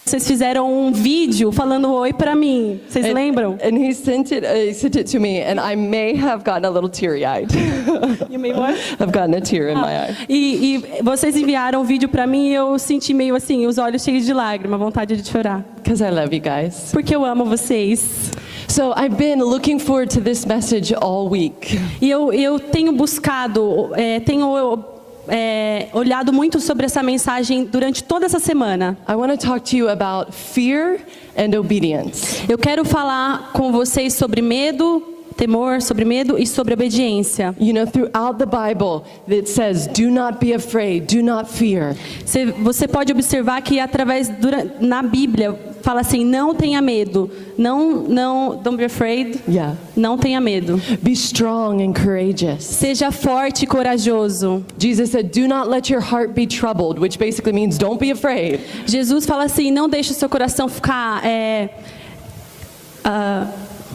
vocês fizeram um vídeo falando oi pra mim. Vocês lembram? And he sent it to me, and I may have gotten a little teary-eyed. You may what? I've gotten a tear in my eye. E vocês enviaram o vídeo pra mim e eu senti meio assim, os olhos cheios de lágrimas, vontade de chorar. Because I love you guys. Porque eu amo vocês. So I've been looking forward to this message all week. E eu tenho buscado, olhado muito sobre essa mensagem durante toda essa semana. I want to talk to you about fear and obedience. Eu quero falar com vocês sobre medo, temor, sobre medo e sobre obediência. You know, throughout the Bible, it says, "Do not be afraid, do not fear." Você pode observar que na Bíblia fala assim: não tenha medo, don't be afraid. Yeah. Não tenha medo. Be strong and courageous. Seja forte e corajoso. Jesus said, "Do not let your heart be troubled," which basically means don't be afraid. Jesus fala assim: não deixe o seu coração ficar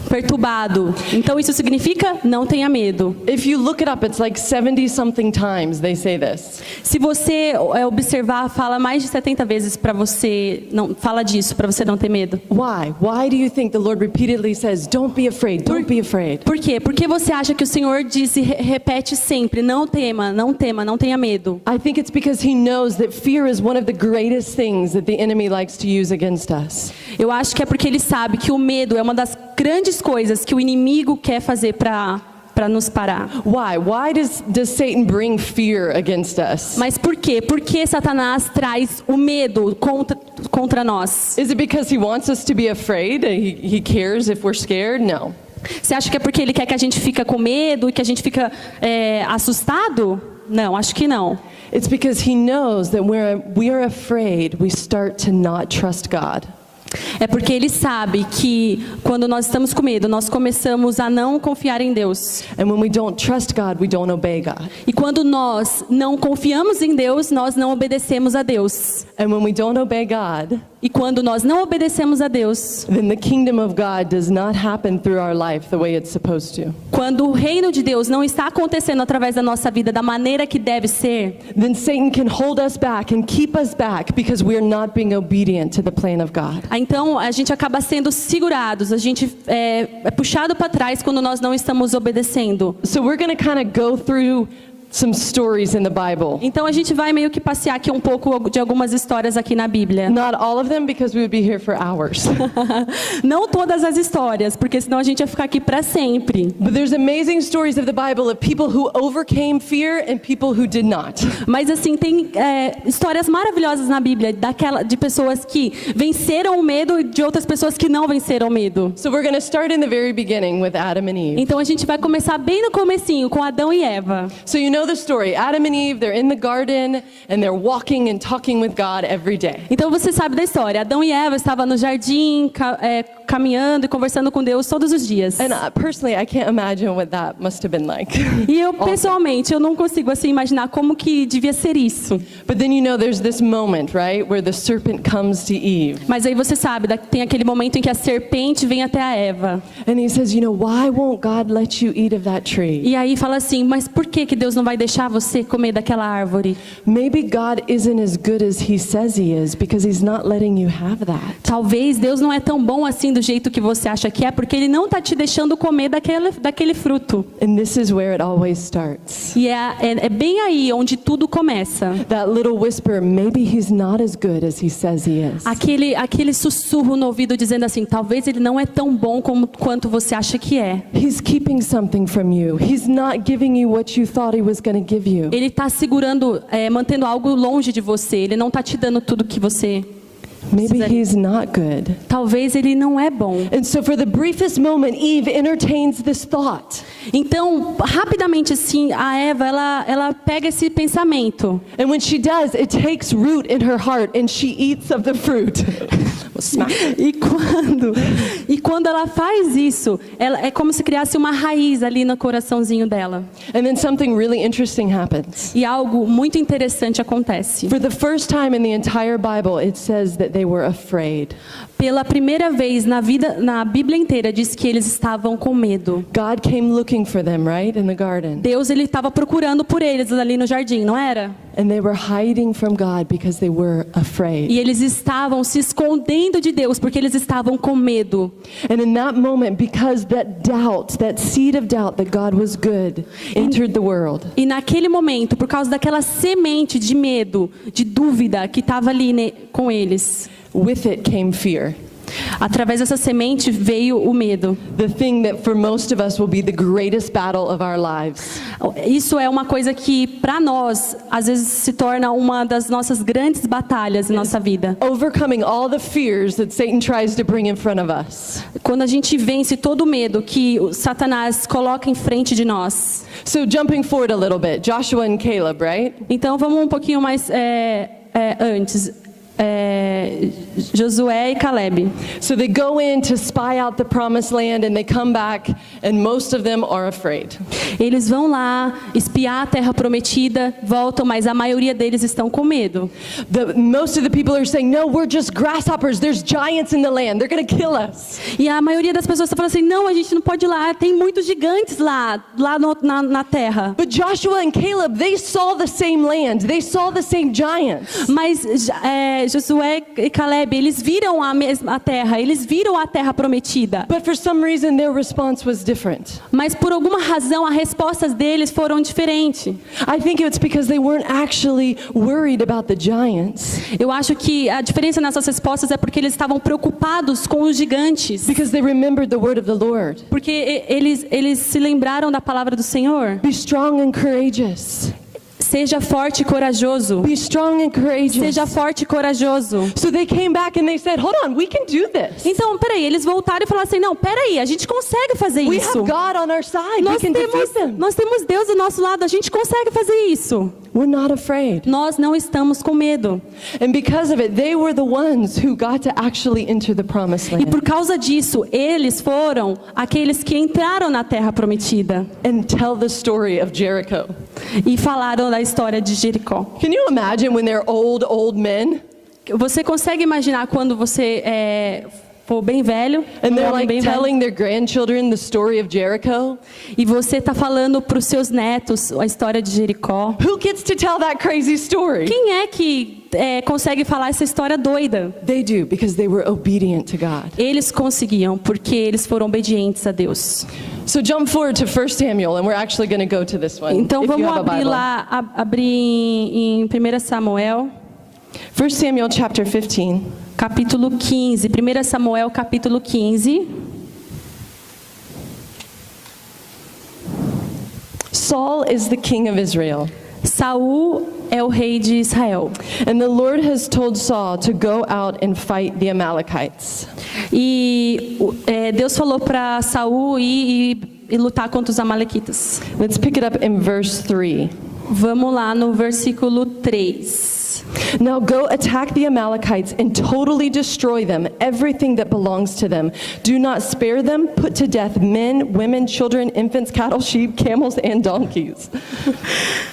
perturbado. Então isso significa não tenha medo. If you look it up, it's like 70 something times they say this. Se você observar, fala mais de 70 vezes para você não fala disso, para você não ter medo. Why? Why do you think the Lord repeatedly says, "Don't be afraid, don't be afraid"? Por quê? Porque você acha que o Senhor diz e repete sempre: não tema, não tema, não tenha medo. I think it's because he knows that fear is one of the greatest things that the enemy likes to use against us. Eu acho que é porque ele sabe que o medo é uma das grandes coisas que o inimigo quer fazer para nos parar. Why? Why does Satan bring fear against us? Mas por quê? Por que Satanás traz o medo contra nós? Is it because he wants us to be afraid? He cares if we're scared? No. Você acha que é porque ele quer que a gente fica com medo e que a gente fica assustado? Não, acho que não. It's because he knows that when we are afraid, we start to not trust God. É porque ele sabe que quando nós estamos com medo, nós começamos a não confiar em Deus. And when we don't trust God, we don't obey God. E quando nós não confiamos em Deus, nós não obedecemos a Deus. And when we don't obey God, e quando nós não obedecemos a Deus, then the kingdom of God does not happen through our life the way it's supposed to. Quando o reino de Deus não está acontecendo através da nossa vida da maneira que deve ser, then Satan can hold us back and keep us back because we are not being obedient to the plan of God. Então a gente acaba sendo segurados, a gente é puxado para trás quando nós não estamos obedecendo. So we're going to kind of go through some stories in the Bible. Então a gente vai meio que passear aqui um pouco de algumas histórias aqui na Bíblia. Not all of them because we would be here for hours. Não todas as histórias, porque senão a gente ia ficar aqui para sempre. But there's amazing stories of the Bible of people who overcame fear and people who did not. Mas assim tem histórias maravilhosas na Bíblia de pessoas que venceram o medo e de outras pessoas que não venceram o medo. So we're going to start in the very beginning with Adam and Eve. Então a gente vai começar bem no comecinho com Adão e Eva. So you know the story. Adam and Eve, they're in the garden and they're walking and talking with God every day. Então você sabe da história. Adão e Eva estavam no jardim, caminhando e conversando com Deus todos os dias. And personally, I can't imagine what that must have been like. E eu pessoalmente, eu não consigo assim imaginar como que devia ser isso. But then you know there's this moment, right, where the serpent comes to Eve. Mas aí você sabe, tem aquele momento em que a serpente vem até a Eva. And he says, you know, why won't God let you eat of that tree? E aí fala assim, mas por que Deus não vai deixar você comer daquela árvore? Maybe God isn't as good as he says he is because he's not letting you have that. Talvez Deus não é tão bom assim do jeito que você acha que é, porque ele não está te deixando comer daquele fruto. And this is where it always starts. E é bem aí onde tudo começa. That little whisper, maybe he's not as good as he says he is. Aquele sussurro no ouvido dizendo assim, talvez ele não é tão bom quanto você acha que é. He's keeping something from you. He's not giving you what you thought he was going to give you. Ele está segurando, mantendo algo longe de você. Ele não está te dando tudo que você Maybe he's not good. Talvez ele não é bom. And so for the briefest moment, Eve entertains this thought. Então, rapidamente assim, a Eva, ela pega esse pensamento. And when she does, it takes root in her heart and she eats of the fruit. E quando ela faz isso, é como se criasse uma raiz ali no coraçãozinho dela. And then something really interesting happens. E algo muito interessante acontece. For the first time in the entire Bible, it says that they were afraid. Pela primeira vez na Bíblia inteira, diz que eles estavam com medo. God came looking for them, right, in the garden. Deus, ele estava procurando por eles ali no jardim, não era? And they were hiding from God because they were afraid. E eles estavam se escondendo de Deus porque eles estavam com medo. And in that moment, because that doubt, that seed of doubt that God was good, entered the world. E naquele momento, por causa daquela semente de medo, de dúvida que estava ali com eles, With it came fear. através dessa semente veio o medo. The thing that for most of us will be the greatest battle of our lives. Isso é uma coisa que, para nós, às vezes se torna uma das nossas grandes batalhas em nossa vida. Overcoming all the fears that Satan tries to bring in front of us. Quando a gente vence todo o medo que o Satanás coloca em frente de nós. So jumping forward a little bit, Joshua and Caleb, right? Então vamos um pouquinho mais antes. Josué e Caleb. So they go in to spy out the promised land and they come back and most of them are afraid. Eles vão lá espiar a terra prometida, voltam, mas a maioria deles estão com medo. Most of the people are saying, no, we're just grasshoppers. There's giants in the land. They're going to kill us. E a maioria das pessoas está falando assim, não, a gente não pode ir lá, tem muitos gigantes lá na terra. But Joshua and Caleb, they saw the same land. They saw the same giants. Mas Josué e Caleb, eles viram a mesma terra, eles viram a terra prometida. But for some reason, their response was different. Mas por alguma razão, as respostas deles foram diferentes. I think it's because they weren't actually worried about the giants. Eu acho que a diferença nessas respostas é porque eles estavam preocupados com os gigantes. Because they remembered the word of the Lord. Porque eles se lembraram da palavra do Senhor. Be strong and courageous. Seja forte e corajoso. Be strong and courageous. Seja forte e corajoso. So they came back and they said, hold on, we can do this. Então, peraí, eles voltaram e falaram assim, não, peraí, a gente consegue fazer We isso. have God on our side. We can defeat them. Nós temos Deus do nosso lado, a gente consegue fazer isso. We're not afraid. Nós não estamos com medo. And because of it, they were the ones who got to actually enter the promised E land. por causa disso, eles foram aqueles que entraram na terra prometida. And tell the story of Jericho. E falaram da história de Jericó. Can you imagine when they're old men? Você consegue imaginar quando você for bem velho, And they're like bem velho, telling their grandchildren the story of Jericho? e você está falando para os seus netos a história de Jericó? Who gets to tell that crazy story? Quem é que consegue falar essa história doida? They do, because they were obedient to God. Eles conseguiam, porque eles foram obedientes a Deus. So jump forward to 1 Samuel, and we're actually going to go to this one. Então if you vamos have a abrir Bible. lá, abrir em 1 Samuel, 1 Samuel chapter 15. capítulo 15. 1 Samuel, capítulo 15. Saul is the king of Israel. Saul é o rei de Israel. And the Lord has told Saul to go out and fight the Amalekites. E Deus falou para Saul ir e lutar contra os amalequitas. Let's pick it up in verse 3. Vamos lá no versículo 3. Now go attack the Amalekites and totally destroy them, everything that belongs to them. Do not spare them, put to death men, women, children, infants, cattle, sheep, camels, and donkeys.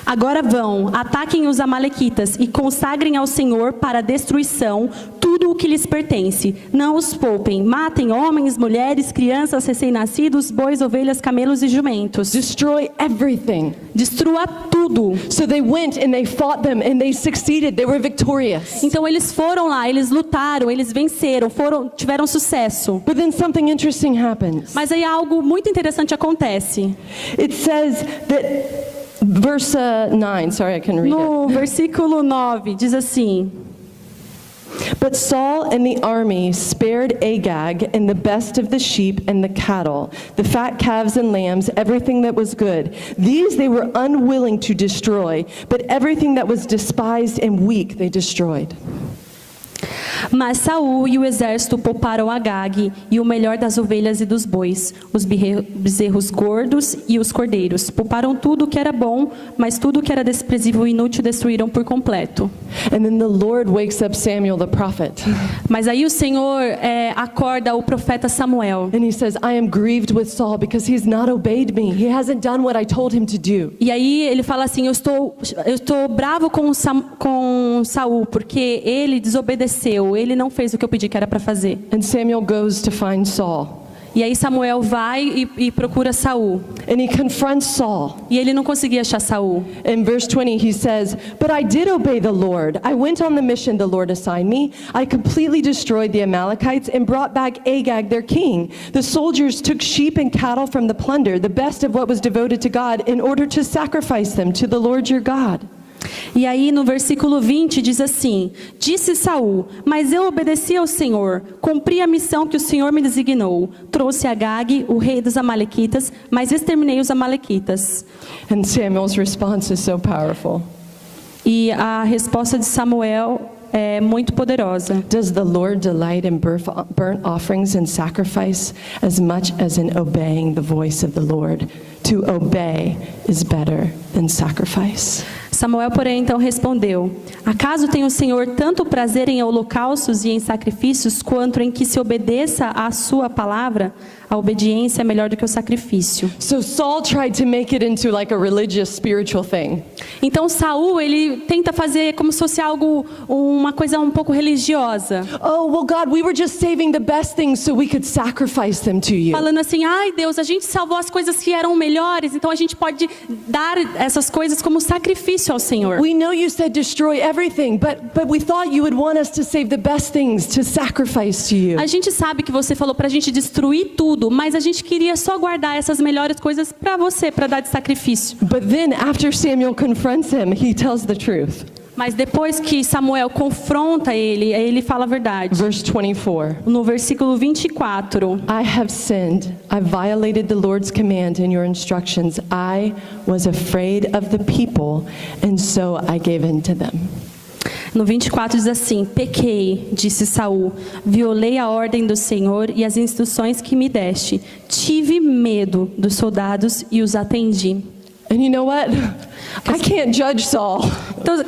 Agora vão, ataquem os amalequitas e consagrem ao Senhor para destruição tudo o que lhes pertence. Não os poupem, matem homens, mulheres, crianças, recém-nascidos, bois, ovelhas, camelos e jumentos. Destroy everything. Destrua tudo. So they went and they fought them and they succeeded. They were victorious. Então eles foram lá, eles lutaram, eles venceram, tiveram sucesso. But then something interesting happens. Mas aí algo muito interessante acontece. It says that, verse 9, sorry, I couldn't read it. No versículo 9, diz assim: But Saul and the army spared Agag and the best of the sheep and the cattle, the fat calves and lambs, everything that was good. These they were unwilling to destroy, but everything that was despised and weak they destroyed. Mas Saul e o exército pouparam Agag e o melhor das ovelhas e dos bois, os bezerros gordos e os cordeiros. Pouparam tudo que era bom, mas tudo que era desprezível e inútil destruíram por completo. And then the Lord wakes up Samuel the prophet. Mas aí o Senhor acorda o profeta Samuel. And he says, I am grieved with Saul because he's not obeyed me. He hasn't done what I told him to do. E aí ele fala assim, eu estou bravo com com Saul, porque ele desobedeceu, ele não fez o que eu pedi que era para fazer. And Samuel goes to find Saul. E aí Samuel vai e procura Saul. And he confronts Saul. E ele não conseguia achar Saul. In verse 20, he says, "But I did obey the Lord. I went on the mission the Lord assigned me. I completely destroyed the Amalekites and brought back Agag, their king. The soldiers took sheep and cattle from the plunder, the best of what was devoted to God, in order to sacrifice them to the Lord your God." E aí no versículo 20 diz assim: Disse Saul, mas eu obedeci ao Senhor, cumpri a missão que o Senhor me designou. Trouxe Agag, o rei dos Amalequitas, mas exterminei os Amalequitas. And Samuel's response is so powerful. E a resposta de Samuel é muito poderosa. Does the Lord delight in burnt offerings and sacrifice as much as in obeying the voice of the Lord? To obey is better than sacrifice. Samuel, porém, então respondeu: Acaso tem o Senhor tanto prazer em holocaustos e em sacrifícios, quanto em que se obedeça à sua palavra? A obediência é melhor do que o sacrifício. So Saul tried to make it into like a religious, spiritual thing. Então Saul, ele tenta fazer como se fosse algo, uma coisa um pouco religiosa. Oh, well, God, we were just saving the best things so we could sacrifice them to you. Falando assim: ai Deus, a gente salvou as coisas que eram melhores, então a gente pode dar essas coisas como sacrifício ao Senhor. We know you said destroy everything, but we thought you would want us to save the best things to sacrifice to you. A gente sabe que você falou pra gente destruir tudo, mas a gente queria só guardar essas melhores coisas pra você, pra dar de sacrifício. But then after Samuel confronts him, he tells the truth. Mas depois que Samuel confronta ele, ele fala a verdade. Verse 24. No versículo 24. I have sinned. I violated the Lord's command and your instructions. I was afraid of the people, and so I gave in to them. No 24 diz assim: Pequei, disse Saul, violei a ordem do Senhor e as instruções que me deste. Tive medo dos soldados e os atendi. And you know what? I can't judge Saul. Então,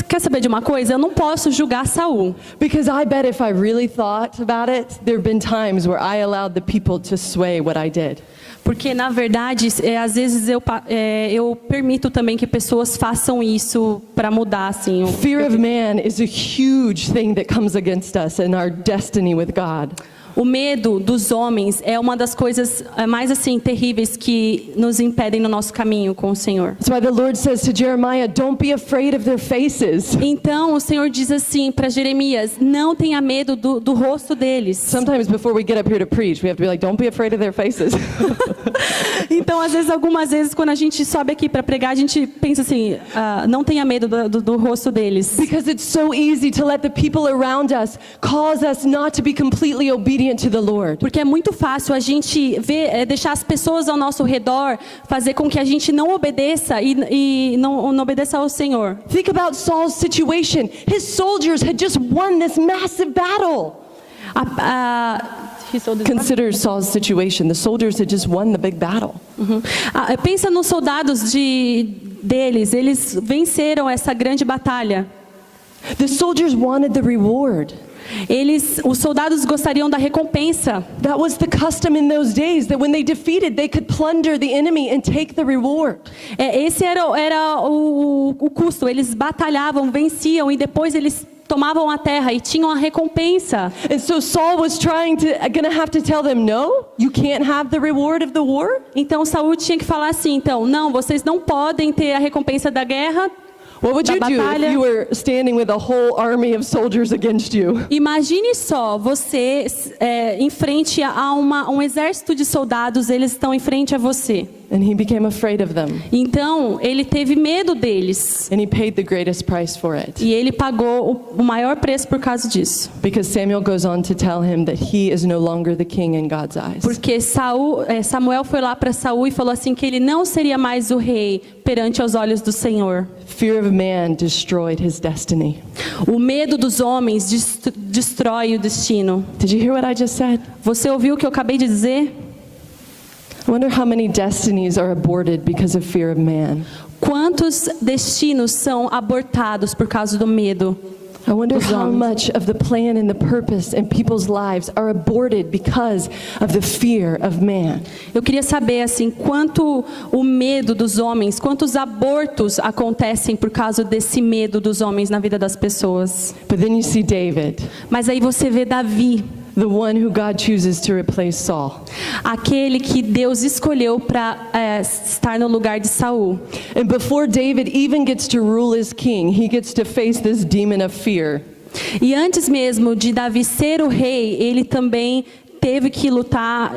quer saber de uma coisa? Eu não posso julgar Saul. Because I bet if I really thought about it, there have been times where I allowed the people to sway what I did. Porque, na verdade, às vezes eu permito também que pessoas façam isso para mudar, assim. Fear of man is a huge thing that comes against us in our destiny with God. O medo dos homens é uma das coisas mais assim terríveis que nos impedem no nosso caminho com o Senhor. That's why the Lord says to Jeremiah, "Don't be afraid of their faces." Então o Senhor diz assim para Jeremias: não tenha medo do rosto deles. Sometimes before we get up here to preach, we have to be like, "Don't be afraid of their faces." Então, algumas vezes, quando a gente sobe aqui para pregar, a gente pensa assim: não tenha medo do rosto deles. Because it's so easy to let the people around us cause us not to be completely obedient to the Lord. Porque é muito fácil a gente deixar as pessoas ao nosso redor fazer com que a gente não obedeça e não obedeça ao Senhor. Think about Saul's situation. His soldiers had just won this massive battle. Consider Saul's situation. The soldiers had just won the big battle. Pensa nos soldados deles. Eles venceram essa grande batalha. The soldiers wanted the reward. Os soldados gostariam da recompensa. That was the custom in those days, that when they defeated, they could plunder the enemy and take the reward. Esse era o custo. Eles batalhavam, venciam e depois eles tomavam a terra e tinham a recompensa. And so Saul was gonna have to tell them, no, you can't have the reward of the war. Então Saul tinha que falar assim, então, não, vocês não podem ter a recompensa da guerra. What would you do if you were standing with a whole army of soldiers against you? Imagine só, você em frente a um exército de soldados, eles estão em frente a você. And he became afraid of them. Então, ele teve medo deles. And he paid the greatest price for it. E ele pagou o maior preço por causa disso. Because Samuel goes on to tell him that he is no longer the king in God's eyes. Porque Samuel foi lá para Saul e falou assim que ele não seria mais o rei perante aos olhos do Senhor. Fear of man destroyed his destiny. O medo dos homens destrói o destino. Did you hear what I just said? Você ouviu o que eu acabei de dizer? I wonder how many destinies are aborted because of fear of man. Quantos destinos são abortados por causa do medo? I wonder dos how homens. much of the plan and the purpose in people's lives are aborted because of the fear of man. Eu queria saber assim, quanto o medo dos homens, quantos abortos acontecem por causa desse medo dos homens na vida das pessoas. But then you see David, Mas aí você vê Davi, the one who God chooses to replace Saul. aquele que Deus escolheu para estar no lugar de Saul. And before David even gets to rule as king, he gets to face this demon of fear. E antes mesmo de Davi ser o rei, ele também teve que lutar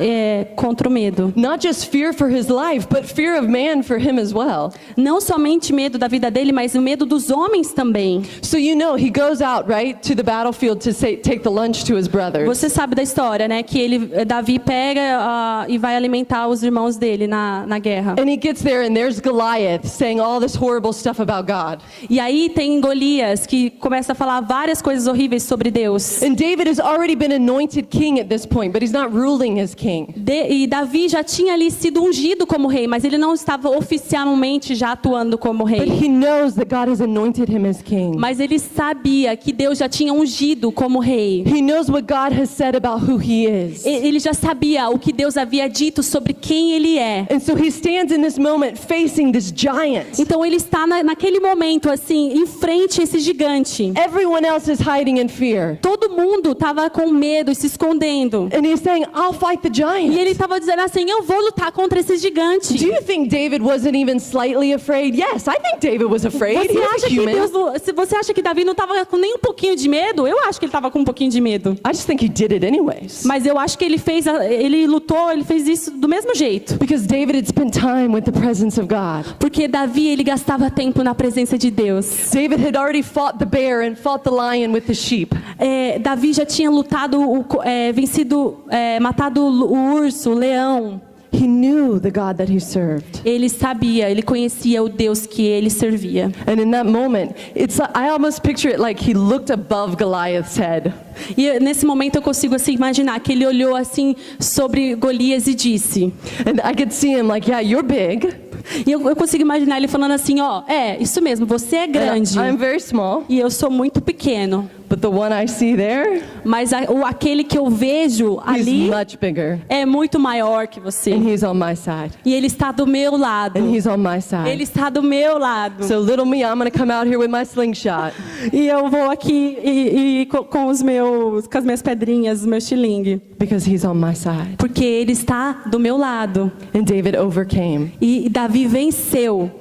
contra o medo. Not just fear for his life, but fear of man for him as well. Não somente medo da vida dele, mas o medo dos homens também. So you know, he goes out, right, to the battlefield to take the lunch to his brothers. Você sabe da história, né? Que Davi pega e vai alimentar os irmãos dele na guerra. And he gets there and there's Goliath saying all this horrible stuff about God. E aí tem Golias que começa a falar várias coisas horríveis sobre Deus. And David has already been anointed king at this point, but he's not ruling as king. E Davi já tinha ali sido ungido como rei, mas ele não estava oficialmente já atuando como But rei. he knows that God has anointed him as king. Mas ele sabia que Deus já tinha ungido como rei. He knows what God has said about who he is. Ele já sabia o que Deus havia dito sobre quem ele é. And so he stands in this moment facing this giant. Então ele está naquele momento assim, em frente a esse gigante. Everyone else is hiding in fear. Todo mundo estava com medo e se escondendo. And he's saying, I'll fight the giant. E ele estava dizendo assim, eu vou lutar contra esse gigante. Do you think David wasn't even slightly afraid? Yes, I think David was afraid. Você He's acha a que human. se você acha que Davi não estava com nem um pouquinho de medo? Eu acho que ele estava com um pouquinho de medo. I just think he did it anyways. Mas eu acho que ele lutou, ele fez isso do mesmo jeito. Because David had spent time with the presence of God. Porque Davi, ele gastava tempo na presença de Deus. David had already fought the bear and fought the lion with the sheep. Davi já tinha lutado, matado o urso, o leão. He knew the God that he served. Ele sabia, ele conhecia o Deus que ele servia. And in that moment, I almost picture it like he looked above Goliath's head. E nesse momento eu consigo assim imaginar que ele olhou assim sobre Golias e disse. And I could see him like, yeah, you're big. E eu consigo imaginar ele falando assim, isso mesmo, você é grande. I'm very small. E eu sou muito pequeno. But the one I see there, Mas aquele que eu vejo he's ali much bigger. é muito maior que você. And he's on my side. E ele está do meu lado. And he's on my side. Ele está do meu lado. So little me, I'm going to come out here with my slingshot. E eu vou aqui com as minhas pedrinhas, o meu estilingue. Because he's on my side. Porque ele está do meu lado. And David overcame. E Davi venceu.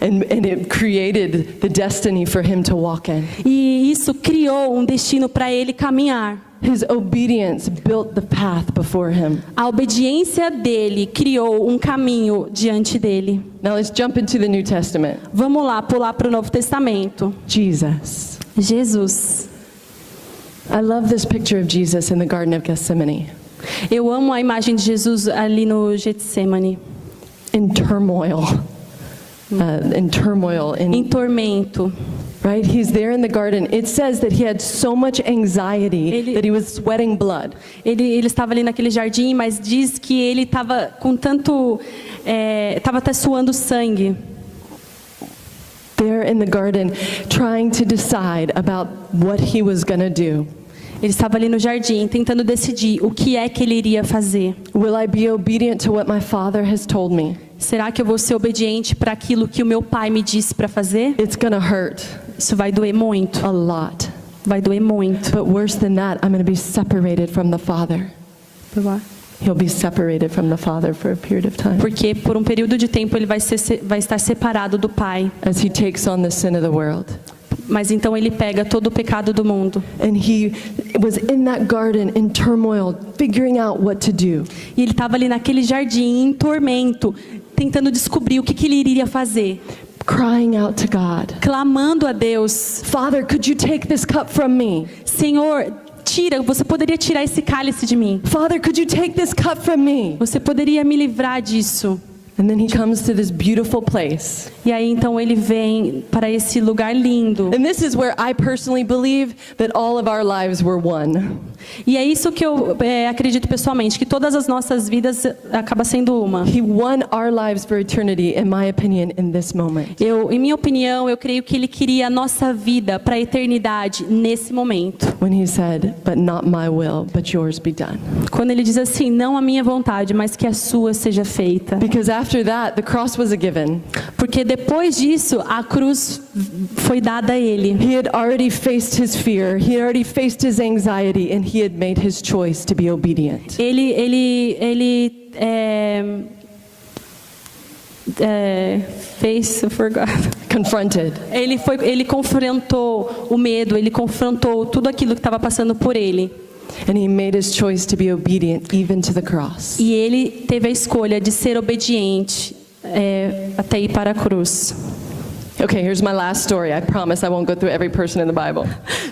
And it created the destiny for him to walk in. E isso criou um destino para ele caminhar. His obedience built the path before him. A obediência dele criou um caminho diante dele. Now let's jump into the New Testament. Vamos lá, pular para o Novo Testamento. Jesus. Jesus. I love this picture of Jesus in the Garden of Gethsemane. Eu amo a imagem de Jesus ali no Getsemane. In turmoil. Em tormento. Right? He's there in the garden. It says that he had so much anxiety that he was sweating blood. Ele estava ali naquele jardim, mas diz que ele estava com tanto... estava até suando sangue. There in the garden, trying to decide about what he was going to do. Ele estava ali no jardim, tentando decidir o que é que ele iria fazer. Will I be obedient to what my Father has told me? Será que eu vou ser obediente para aquilo que o meu pai me disse para fazer? It's going to hurt Isso vai doer muito. a lot. Vai doer muito. But worse than that, I'm going to be separated from the Father. He'll be separated from the Father for a period of time Porque por um período de tempo ele vai estar separado do pai. as he takes on the sin of the world. Mas então ele pega todo o pecado do mundo. And he was in that garden in turmoil, figuring out what to do. E ele estava ali naquele jardim em tormento, tentando descobrir o que ele iria fazer. Crying out to God. Clamando a Deus. Father, could you take this cup from me? Senhor, você poderia tirar esse cálice de mim. Father, could you take this cup from me? Você poderia me livrar disso. And then he comes to this beautiful place. E aí então ele vem para esse lugar lindo. And this is where I personally believe that all of our lives were won. E é isso que eu acredito pessoalmente, que todas as nossas vidas acaba sendo uma. He won our lives for eternity, in my opinion, in this moment. Em minha opinião, eu creio que Ele queria a nossa vida para a eternidade nesse momento. When he said, "But not my will, but yours be done." Quando Ele diz assim, não a minha vontade, mas que a sua seja feita. Because after that, the cross was a given. Porque depois disso, a cruz foi dada a Ele. He had already faced his fear. He had already faced his anxiety, and he had made his choice to be obedient. Ele fez, I forgot. Confronted. Ele confrontou o medo, ele confrontou tudo aquilo que estava passando por ele. And he made his choice to be obedient even to the cross. E ele teve a escolha de ser obediente até ir para a cruz. Okay, here's my last story. I promise I won't go through every person in the Bible.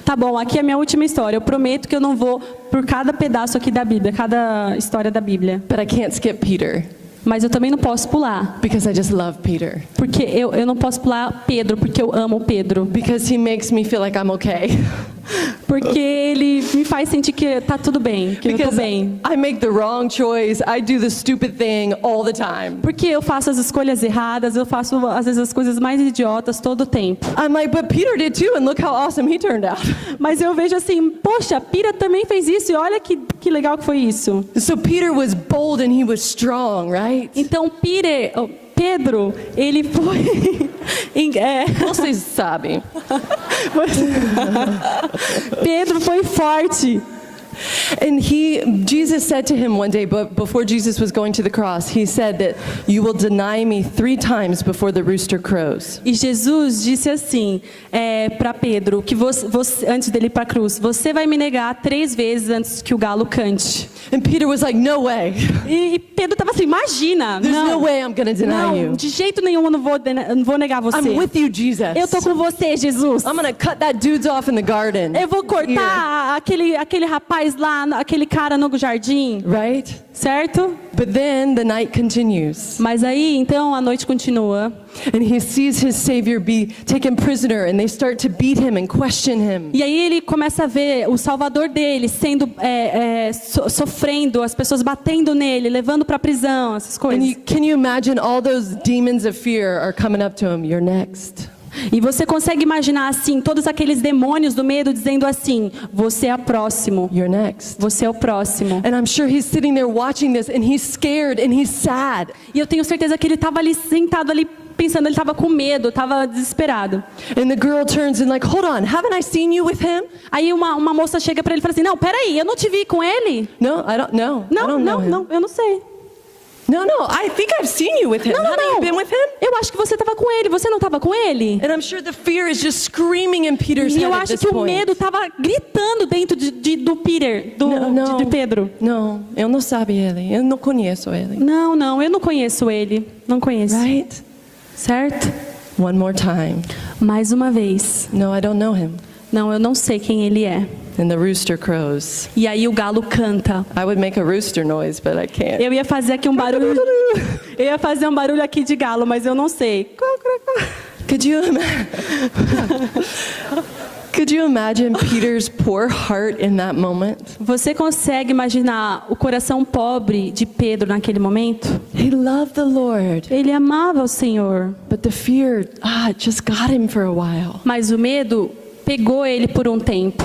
Tá bom, aqui é a minha última história. Eu prometo que eu não vou por cada pedaço aqui da Bíblia, cada história da Bíblia. But I can't skip Peter Mas eu também não posso pular. because I just love Peter. Porque eu não posso pular Pedro, porque eu amo Pedro. Because he makes me feel like I'm okay. Porque ele me faz sentir que tá tudo bem, que eu tô Because bem. I make the wrong choice. I do the stupid thing all the time. Porque eu faço as escolhas erradas, eu faço às vezes as coisas mais idiotas todo o tempo. I'm like, but Peter did too, and look how awesome he turned out. Mas eu vejo assim, poxa, Pira também fez isso e olha que legal que foi isso. So Peter was bold and he was strong, right? Então Pedro, ele foi Vocês sabem. Pedro foi forte. And Jesus said to him one day, but before Jesus was going to the cross, he said that you will deny me 3 times before the rooster crows. E Jesus disse assim para Pedro, que você, antes dele ir para a cruz, você vai me negar 3 vezes antes que o galo cante. And Peter was like, no way. E Pedro estava assim, imagina, There's no way I'm going to deny não, you. de jeito nenhum eu não vou negar você. I'm with you, Jesus. Eu tô com você, Jesus. I'm going to cut that dude's off in the garden. Eu vou cortar aquele rapaz lá, aquele cara no jardim, Right? certo? But then the night continues. Mas aí, então, a noite continua. And he sees his Savior be taken prisoner, and they start to beat him and question him. E aí ele começa a ver o Salvador dele sendo sofrendo, as pessoas batendo nele, levando para a prisão, essas And coisas. can you imagine all those demons of fear are coming up to him? You're next. E você consegue imaginar assim, todos aqueles demônios do medo dizendo assim, você é o próximo, You're next. você é o próximo. And I'm sure he's sitting there watching this, and he's scared and he's sad. E eu tenho certeza que ele estava ali sentado ali pensando, ele estava com medo, estava desesperado. And the girl turns and like, hold on, haven't I seen you with him? Aí uma moça chega para ele e fala assim, não, peraí, eu não te vi com ele? No, I don't know. I don't know him. Não, eu não sei. No, I think I've seen you with him. Haven't you been with him? Eu acho que você estava com ele, você não estava com ele? And I'm sure the fear is just screaming in Peter's E head eu at acho this que o point. medo estava gritando dentro do Peter, de Pedro. Não, eu não sabe ele. Eu não conheço ele. Não, eu não conheço ele. Não conheço. Right? Certo? One more time. Mais uma vez. No, I don't know him. Não, eu não sei quem ele é. And the rooster crows. E aí o galo canta. I would make a rooster noise, but I can't. Eu ia fazer aqui um barulho. Eu ia fazer um barulho aqui de galo, mas eu não sei. Could you imagine Peter's poor heart in that moment? Você consegue imaginar o coração pobre de Pedro naquele momento? He loved the Lord, Ele amava o Senhor, but the fear, it just got him for a while. mas o medo pegou ele por um tempo.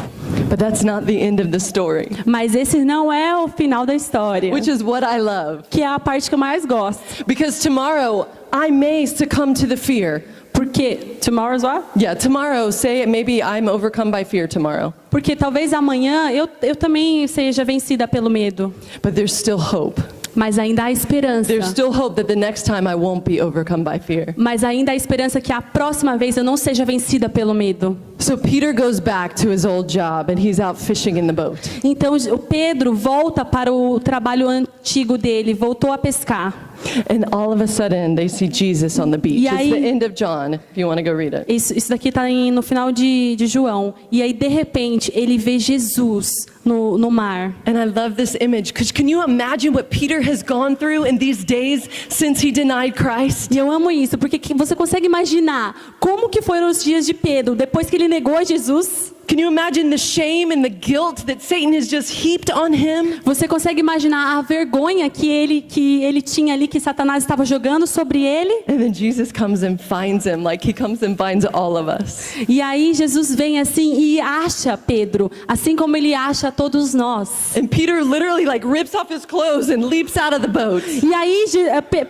But that's not the end of the story, Mas esse não é o final da história, which is what I love. que é a parte que eu mais gosto. Because tomorrow I may succumb to the fear. Porque tomorrow's what? Yeah, tomorrow, say maybe I'm overcome by fear tomorrow. Porque talvez amanhã eu também seja vencida pelo medo, But there's still hope. mas ainda há esperança. There's still hope that the next time I won't be overcome by fear. Mas ainda há esperança que a próxima vez eu não seja vencida pelo medo. So Peter goes back to his old job and he's out fishing in the boat. Então o Pedro volta para o trabalho antigo dele, voltou a pescar. And all of a sudden they see Jesus on the beach. E It's aí- the end of John, if you want to go read it. Isso daqui está no final de João. E aí, de repente, ele vê Jesus no mar. And I love this image because can you imagine what Peter has gone through in these days since he denied Christ? E eu amo isso, porque você consegue imaginar como que foram os dias de Pedro depois que ele negou a Jesus? Can you imagine the shame and the guilt that Satan has just heaped on him? Você consegue imaginar a vergonha que ele tinha ali, que Satanás estava jogando sobre ele? And then Jesus comes and finds him, like he comes and finds all of us. E aí Jesus vem assim e acha Pedro, assim como ele acha todos nós. And Peter literally like rips off his clothes and leaps out of the boat. E aí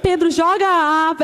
Pedro joga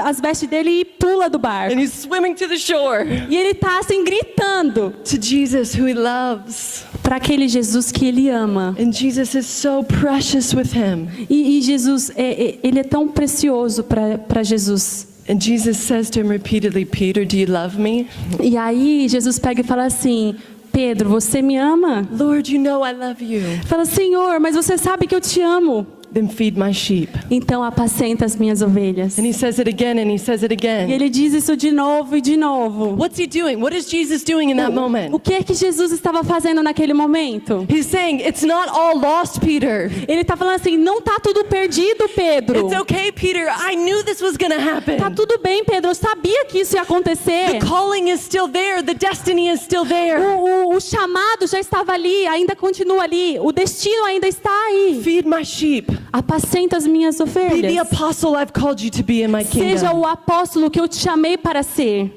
as vestes dele e pula do barco. And he's swimming to the shore E ele tá assim gritando to Jesus who he loves. para aquele Jesus que ele ama. And Jesus is so precious with him. E Jesus, ele é tão precioso para Jesus. And Jesus says to him repeatedly, Peter, do you love me? E aí Jesus pega e fala assim, Pedro, você me ama? Lord, you know I love you. Fala, Senhor, mas você sabe que eu te amo. Then feed my sheep. Então apacenta as minhas ovelhas. And he says it again and he says it E again. ele diz isso de novo e de novo. What's he doing? What is Jesus doing in that O moment? que é que Jesus estava fazendo naquele momento? He's saying, it's not all lost, Peter. Ele está falando assim, não tá tudo perdido, Pedro. It's okay, Peter. I knew this was going to happen. Tá tudo bem, Pedro. Eu sabia que isso ia acontecer. The calling is still there. The destiny is still there. O chamado já estava ali, ainda continua ali. O destino ainda está aí. Feed my sheep. Apacenta as minhas Be the ovelhas. apostle I've called you to be in my Seja kingdom. o apóstolo que eu te chamei para ser.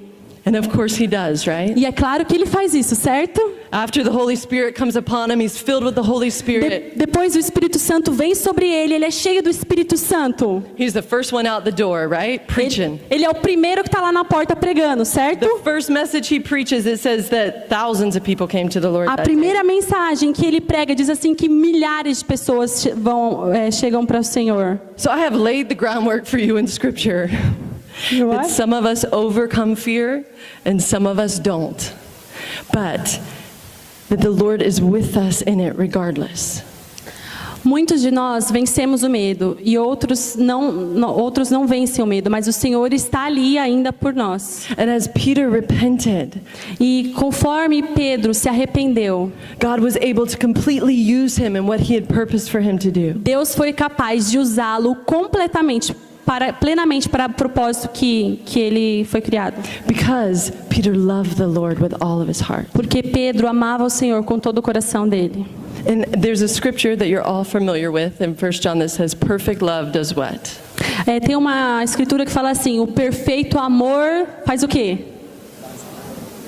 And of course he does, right? E é claro que ele faz isso, certo? After the Holy Spirit comes upon him, he's filled with the Holy Spirit. Depois o Espírito Santo vem sobre ele, ele é cheio do Espírito Santo. He's the first one out the door, right? Preaching. Ele é o primeiro que está lá na porta pregando, certo? The first message he preaches, it says that thousands of people came to the Lord A that day. primeira mensagem que ele prega diz assim que milhares de pessoas chegam para o Senhor. So I have laid the groundwork for you in Scripture. You That what? some of us overcome fear and some of us don't. But that the Lord is with us in it regardless. Muitos de nós vencemos o medo e outros não vencem o medo, mas o Senhor está ali ainda por nós. And as Peter repented, E conforme Pedro se arrependeu, God was able to completely use him in what he had purposed for him to do. Deus foi capaz de usá-lo completamente, plenamente para o propósito que ele foi criado. Because Peter loved the Lord with all of his heart. Porque Pedro amava o Senhor com todo o coração dele. And there's a scripture that you're all familiar with in 1 John that says, perfect love does what? Tem uma escritura que fala assim, o perfeito amor faz o quê?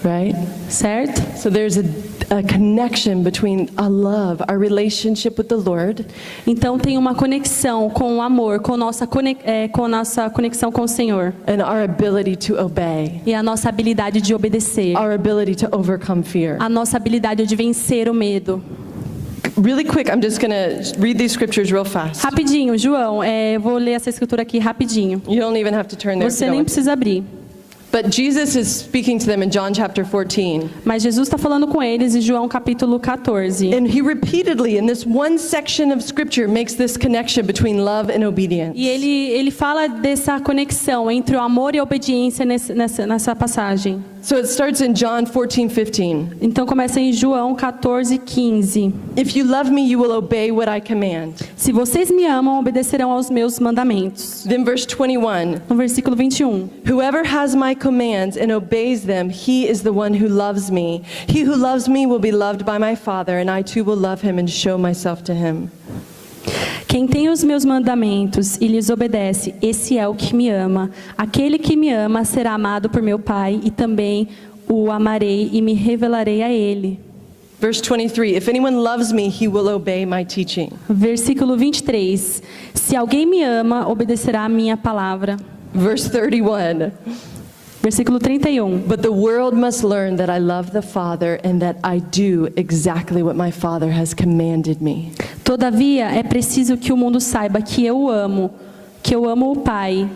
Right? Certo? So there's a connection between a love, our relationship with the Lord, Então tem uma conexão com o amor, com nossa conexão com o Senhor. and our ability to obey, E a nossa habilidade de obedecer. our ability to overcome fear. A nossa habilidade de vencer o medo. Really quick, I'm just going to read these scriptures real fast. Rapidinho, João, eu vou ler essa escritura aqui rapidinho. You don't even have to turn there. if Você you don't nem want. precisa abrir. But Jesus is speaking to them in John chapter 14. Mas Jesus está falando com eles em João capítulo 14. And he repeatedly, in this one section of scripture, makes this connection between love and obedience. E ele fala dessa conexão entre o amor e a obediência nessa passagem. So it starts in John 14:15. Então começa em João 14:15. If you love me, you will obey what I command. Se vocês me amam, obedecerão aos meus mandamentos. Then verse 21. No versículo 21. Whoever has my commands and obeys them, he is the one who loves me. He who loves me will be loved by my Father, and I too will love him and show myself to him. Quem tem os meus mandamentos e lhes obedece, esse é o que me ama. Aquele que me ama será amado por meu Pai, e também o amarei e me revelarei a ele. Verse 23. If anyone loves me, he will obey my teaching. Versículo 23. Se alguém me ama, obedecerá a minha palavra. Verse 31. Versículo 31. But the world must learn that I love the Father and that I do exactly what my Father has commanded me. Todavia, é preciso que o mundo saiba que eu amo o Pai,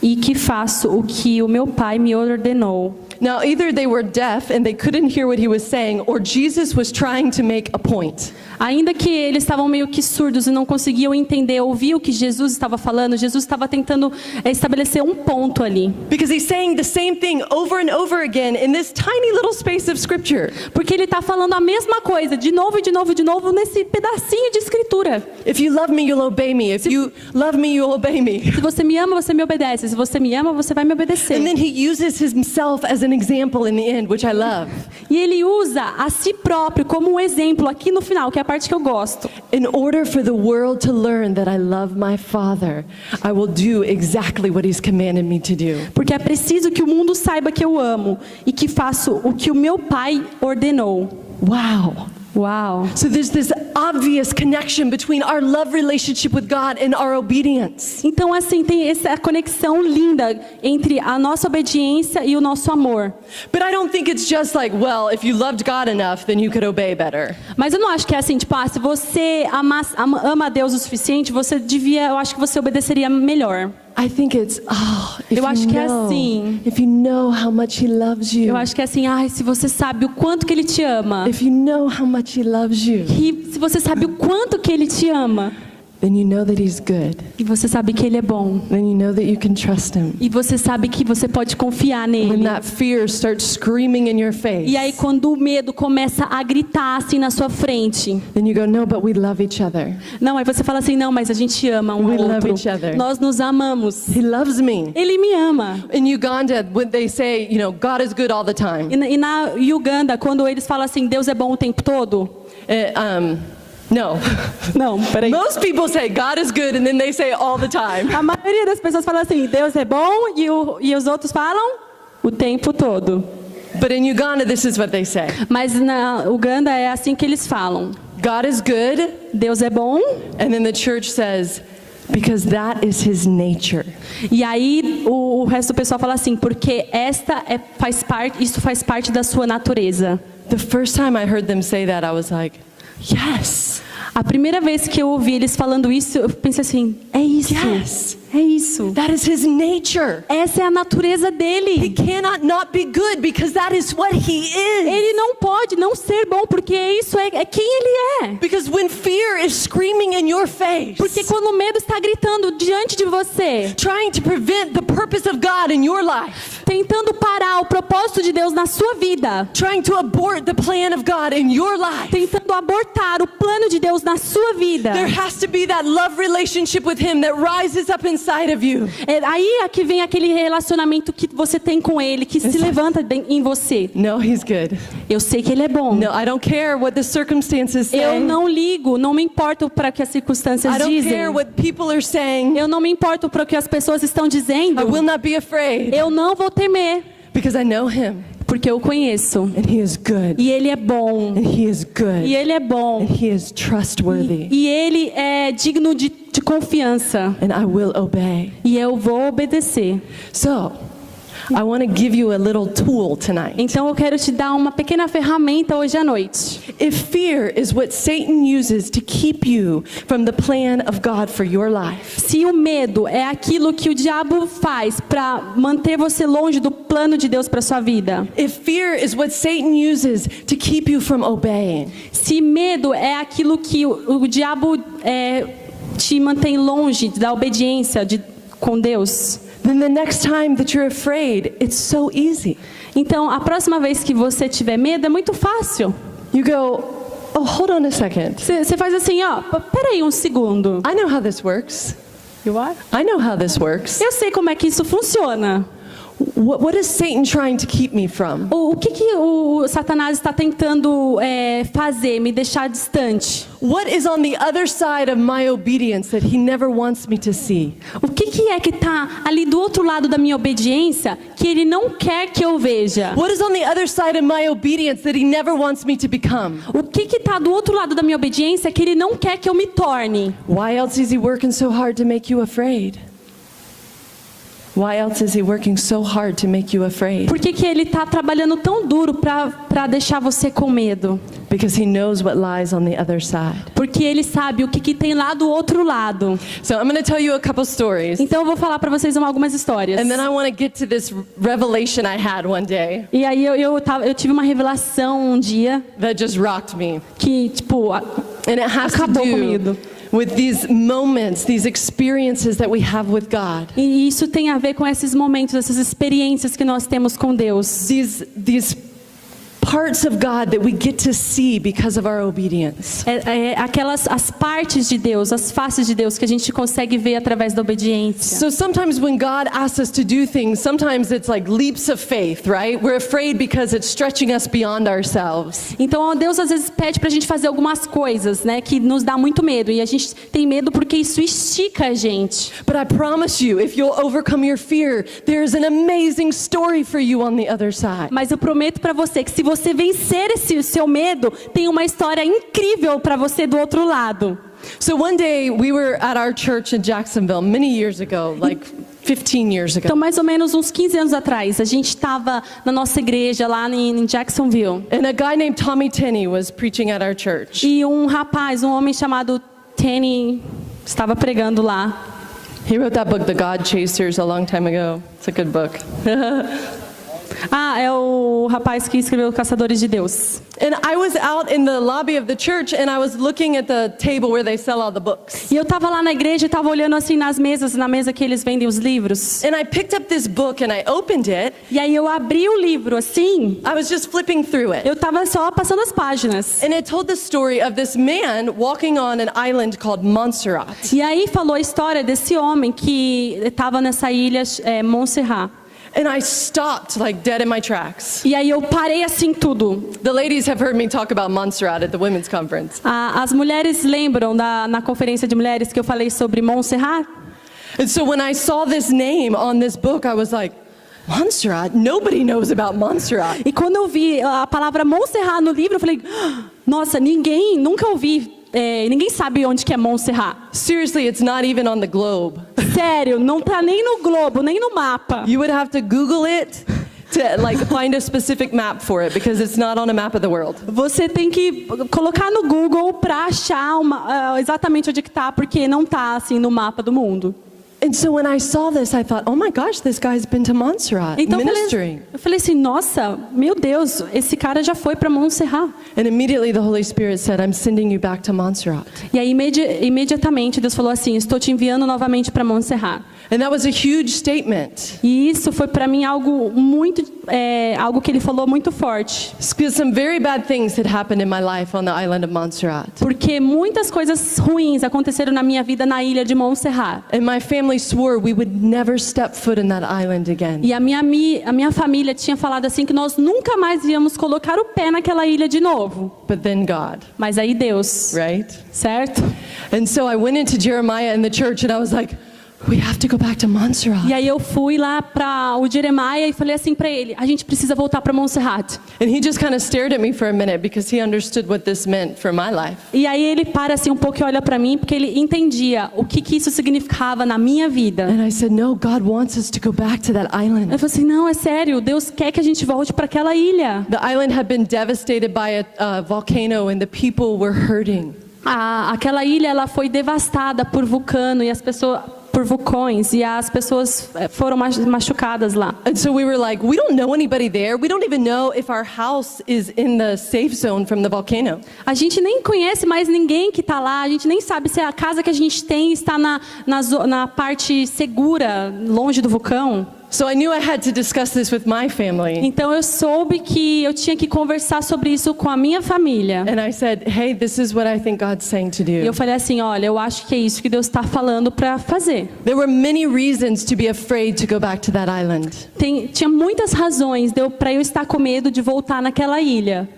e que faço o que o meu Pai me ordenou. Now, either they were deaf and they couldn't hear what he was saying, or Jesus was trying to make a point. Ainda que eles estavam meio que surdos e não conseguiam entender, ouvir o que Jesus estava falando, Jesus estava tentando estabelecer um ponto ali. Because he's saying the same thing over and over again in this tiny little space of scripture. Porque ele está falando a mesma coisa, de novo, de novo, de novo, nesse pedacinho de escritura. If you love me, you'll obey me. If you love me, you'll obey me. Se você me ama, você me obedece. Se você me ama, você vai me obedecer. And then he uses himself as an an example in the end, which I love. E ele usa a si próprio como um exemplo aqui no final, que é a parte que eu gosto. In order for the world to learn that I love my Father, I will do exactly what He's commanded me to do. Porque é preciso que o mundo saiba que eu amo e que faço o que o meu Pai ordenou. Wow. Uau! So there's this obvious connection between our love relationship with God and our obedience. Então, assim, tem essa conexão linda entre a nossa obediência e o nosso amor. But I don't think it's just like, well, if you loved God enough, then you could obey better. Mas eu não acho que é assim, tipo, se você ama a Deus o suficiente, eu acho que você obedeceria melhor. I think it's, if Eu acho you que é know, assim. if you know how much He loves you, Eu acho que é assim, se você sabe o quanto que Ele te ama, if you know how much He loves you, e se você sabe o quanto que Ele te ama, then you know that He's good. e você sabe que Ele é bom, Then you know that you can trust Him. e você sabe que você pode confiar When nele. that fear starts screaming in your face, E aí quando o medo começa a gritar assim na sua frente, then you go, no, but we love each other. não, aí você fala assim, não, mas a gente ama um We ao love outro. each other. Nós nos amamos. He loves me. Ele me ama. In Uganda, when they say, God is good all the time. E na Uganda, quando eles falam assim, Deus é bom o tempo todo? No. Não, peraí. Most people say God is good and then they say all the time. A maioria das pessoas fala assim, Deus é bom, e os outros falam o tempo todo. But in Uganda, this is what they say. Mas na Uganda é assim que eles falam. God is good, Deus é bom, and then the church says, because that is His nature. e aí o resto do pessoal fala assim, porque isso faz parte da sua natureza. The first time I heard them say that, I was like, yes. A primeira vez que eu ouvi eles falando isso, eu pensei assim, é isso. Yes. É isso. That is His nature. Essa é a natureza He dele. cannot not be good because that is what He is. Ele não pode não ser bom, porque isso é quem ele é. Because when fear is screaming in your face, Porque quando o medo está gritando diante de você, trying to prevent the purpose of God in your life, tentando parar o propósito de Deus na sua vida, trying to abort the plan of God in your life, tentando abortar o plano de Deus na sua vida, there has to be that love relationship with Him that rises up inside of you. aí é que vem aquele relacionamento que você tem com Ele, que se levanta em você. No, He's good. Eu sei que Ele é bom. No, I don't care what the circumstances say. Eu não ligo, não me importo para o que as circunstâncias I don't dizem. care what people are saying. Eu não me importo para o que as pessoas estão dizendo. I will not be afraid Eu não vou temer, because I know Him porque eu conheço. and He is good E Ele é bom. and He is good E Ele é bom. and He is trustworthy E Ele é digno de confiança. and I will obey. E eu vou obedecer. So, I want to give you a little tool tonight. Então eu quero te dar uma pequena ferramenta hoje à noite. If fear is what Satan uses to keep you from the plan of God for your life, Se o medo é aquilo que o diabo faz para manter você longe do plano de Deus para sua vida. if fear is what Satan uses to keep you from obeying, Se medo é aquilo que o diabo te mantém longe da obediência com Deus. then the next time that you're afraid, it's so easy. Então, a próxima vez que você tiver medo é muito fácil. You go, oh, hold on a second. Você faz assim, peraí um segundo. I know how this works. You are? I know how this works. Eu sei como é que isso funciona. What is Satan trying to keep me from? O que o Satanás está tentando fazer, me deixar distante? What is on the other side of my obedience that he never wants me to see? O que é que está ali do outro lado da minha obediência que ele não quer que eu veja? What is on the other side of my obedience that he never wants me to become? O que está do outro lado da minha obediência que ele não quer que eu me torne? Why else is he working so hard to make you afraid? Why else is he working so hard to make you afraid? Por que ele está trabalhando tão duro para deixar você com medo? Because he knows what lies on the other side. Porque ele sabe o que tem lá do outro lado. So I'm going to tell you a couple stories. Então eu vou falar para vocês algumas histórias. And then I want to get to this revelation I had one day E aí eu tive uma revelação um dia that just rocked me. que, tipo, And it has to acabou do comigo. with these moments, these experiences that we have with God. E isso tem a ver com esses momentos, essas experiências que nós temos com Deus. These parts of God that we get to see because of our obedience. As partes de Deus, as faces de Deus que a gente consegue ver através da obediência. So sometimes when God asks us to do things, sometimes it's like leaps of faith, right? We're afraid because it's stretching us beyond ourselves. Então Deus às vezes pede pra gente fazer algumas coisas, né, que nos dá muito medo, e a gente tem medo porque isso estica a gente. But I promise you, if you'll overcome your fear, there's an amazing story for you on the other side. Mas eu prometo pra você que se você vencer esse seu medo, tem uma história incrível pra você do outro lado. So one day we were at our church in Jacksonville many years ago, like 15 years ago. Então, mais ou menos uns 15 anos atrás, a gente estava na nossa igreja lá em Jacksonville. And a guy named Tommy Tenney was preaching at our church. E um rapaz, um homem chamado Tenney, estava pregando lá. He wrote that book, The God Chasers, a long time ago. It's a good book. É o rapaz que escreveu Caçadores de Deus. And I was out in the lobby of the church and I was looking at the table where they sell all the books. E eu estava lá na igreja e estava olhando assim nas mesas, na mesa que eles vendem os livros. And I picked up this book and I opened it. E aí eu abri o livro assim. I was just flipping through it. Eu estava só passando as páginas. And it told the story of this man walking on an island called Montserrat. E aí falou a história desse homem que estava nessa ilha Montserrat. And I stopped like dead in my tracks. E aí eu parei assim tudo. The ladies have heard me talk about Montserrat at the women's conference. As mulheres lembram na conferência de mulheres que eu falei sobre Montserrat? And so when I saw this name on this book, I was like, Montserrat? Nobody knows about Montserrat. E quando eu vi a palavra Montserrat no livro, eu falei, nossa, nunca ouvi, ninguém sabe onde que é Montserrat. Seriously, it's not even on the globe. Sério, não tá nem no globo, nem no mapa. You would have to Google it to like find a specific map for it because it's not on a map of the world. Você tem que colocar no Google para achar exatamente onde que tá, porque não tá assim no mapa do mundo. And so when I saw this, I thought, oh my gosh, this guy's been to Montserrat Então ministering. eu falei assim, nossa, meu Deus, esse cara já foi para Montserrat. And immediately the Holy Spirit said, I'm sending you back to Montserrat. E aí imediatamente Deus falou assim, estou te enviando novamente para Montserrat. And that was a huge statement. E isso foi para mim algo algo que ele falou muito forte. Because some very bad things had happened in my life on the island of Montserrat. Porque muitas coisas ruins aconteceram na minha vida na ilha de Montserrat. And my family swore we would never step foot in that island again. E a minha família tinha falado assim que nós nunca mais íamos colocar o pé naquela ilha de novo. But then God, Mas aí Deus, right? certo? And so I went into Jeremiah in the church and I was like, we have to go back to Montserrat. E aí eu fui lá para o Jeremiah e falei assim para ele, a gente precisa voltar para Montserrat. And he just kind of stared at me for a minute because he understood what this meant for my life. E aí ele para assim um pouco e olha para mim porque ele entendia o que isso significava na minha vida. And I said, no, God wants us to go back to that island. Eu falei assim, não, é sério, Deus quer que a gente volte para aquela ilha. The island had been devastated by a volcano and the people were hurting. Aquela ilha ela foi devastada por vulcano e por vulcões e as pessoas foram machucadas lá. And so we were like, we don't know anybody there. We don't even know if our house is in the safe zone from the volcano. A gente nem conhece mais ninguém que está lá. A gente nem sabe se a casa que a gente tem está na parte segura, longe do vulcão. So I knew I had to discuss this with my family. Então eu soube que eu tinha que conversar sobre isso com a minha família. And I said, hey, this is what I think God's saying to E do. eu falei assim, olha, eu acho que é isso que Deus está falando para fazer. There were many reasons to be afraid to go back to that island. Tinha muitas razões para eu estar com medo de voltar naquela ilha.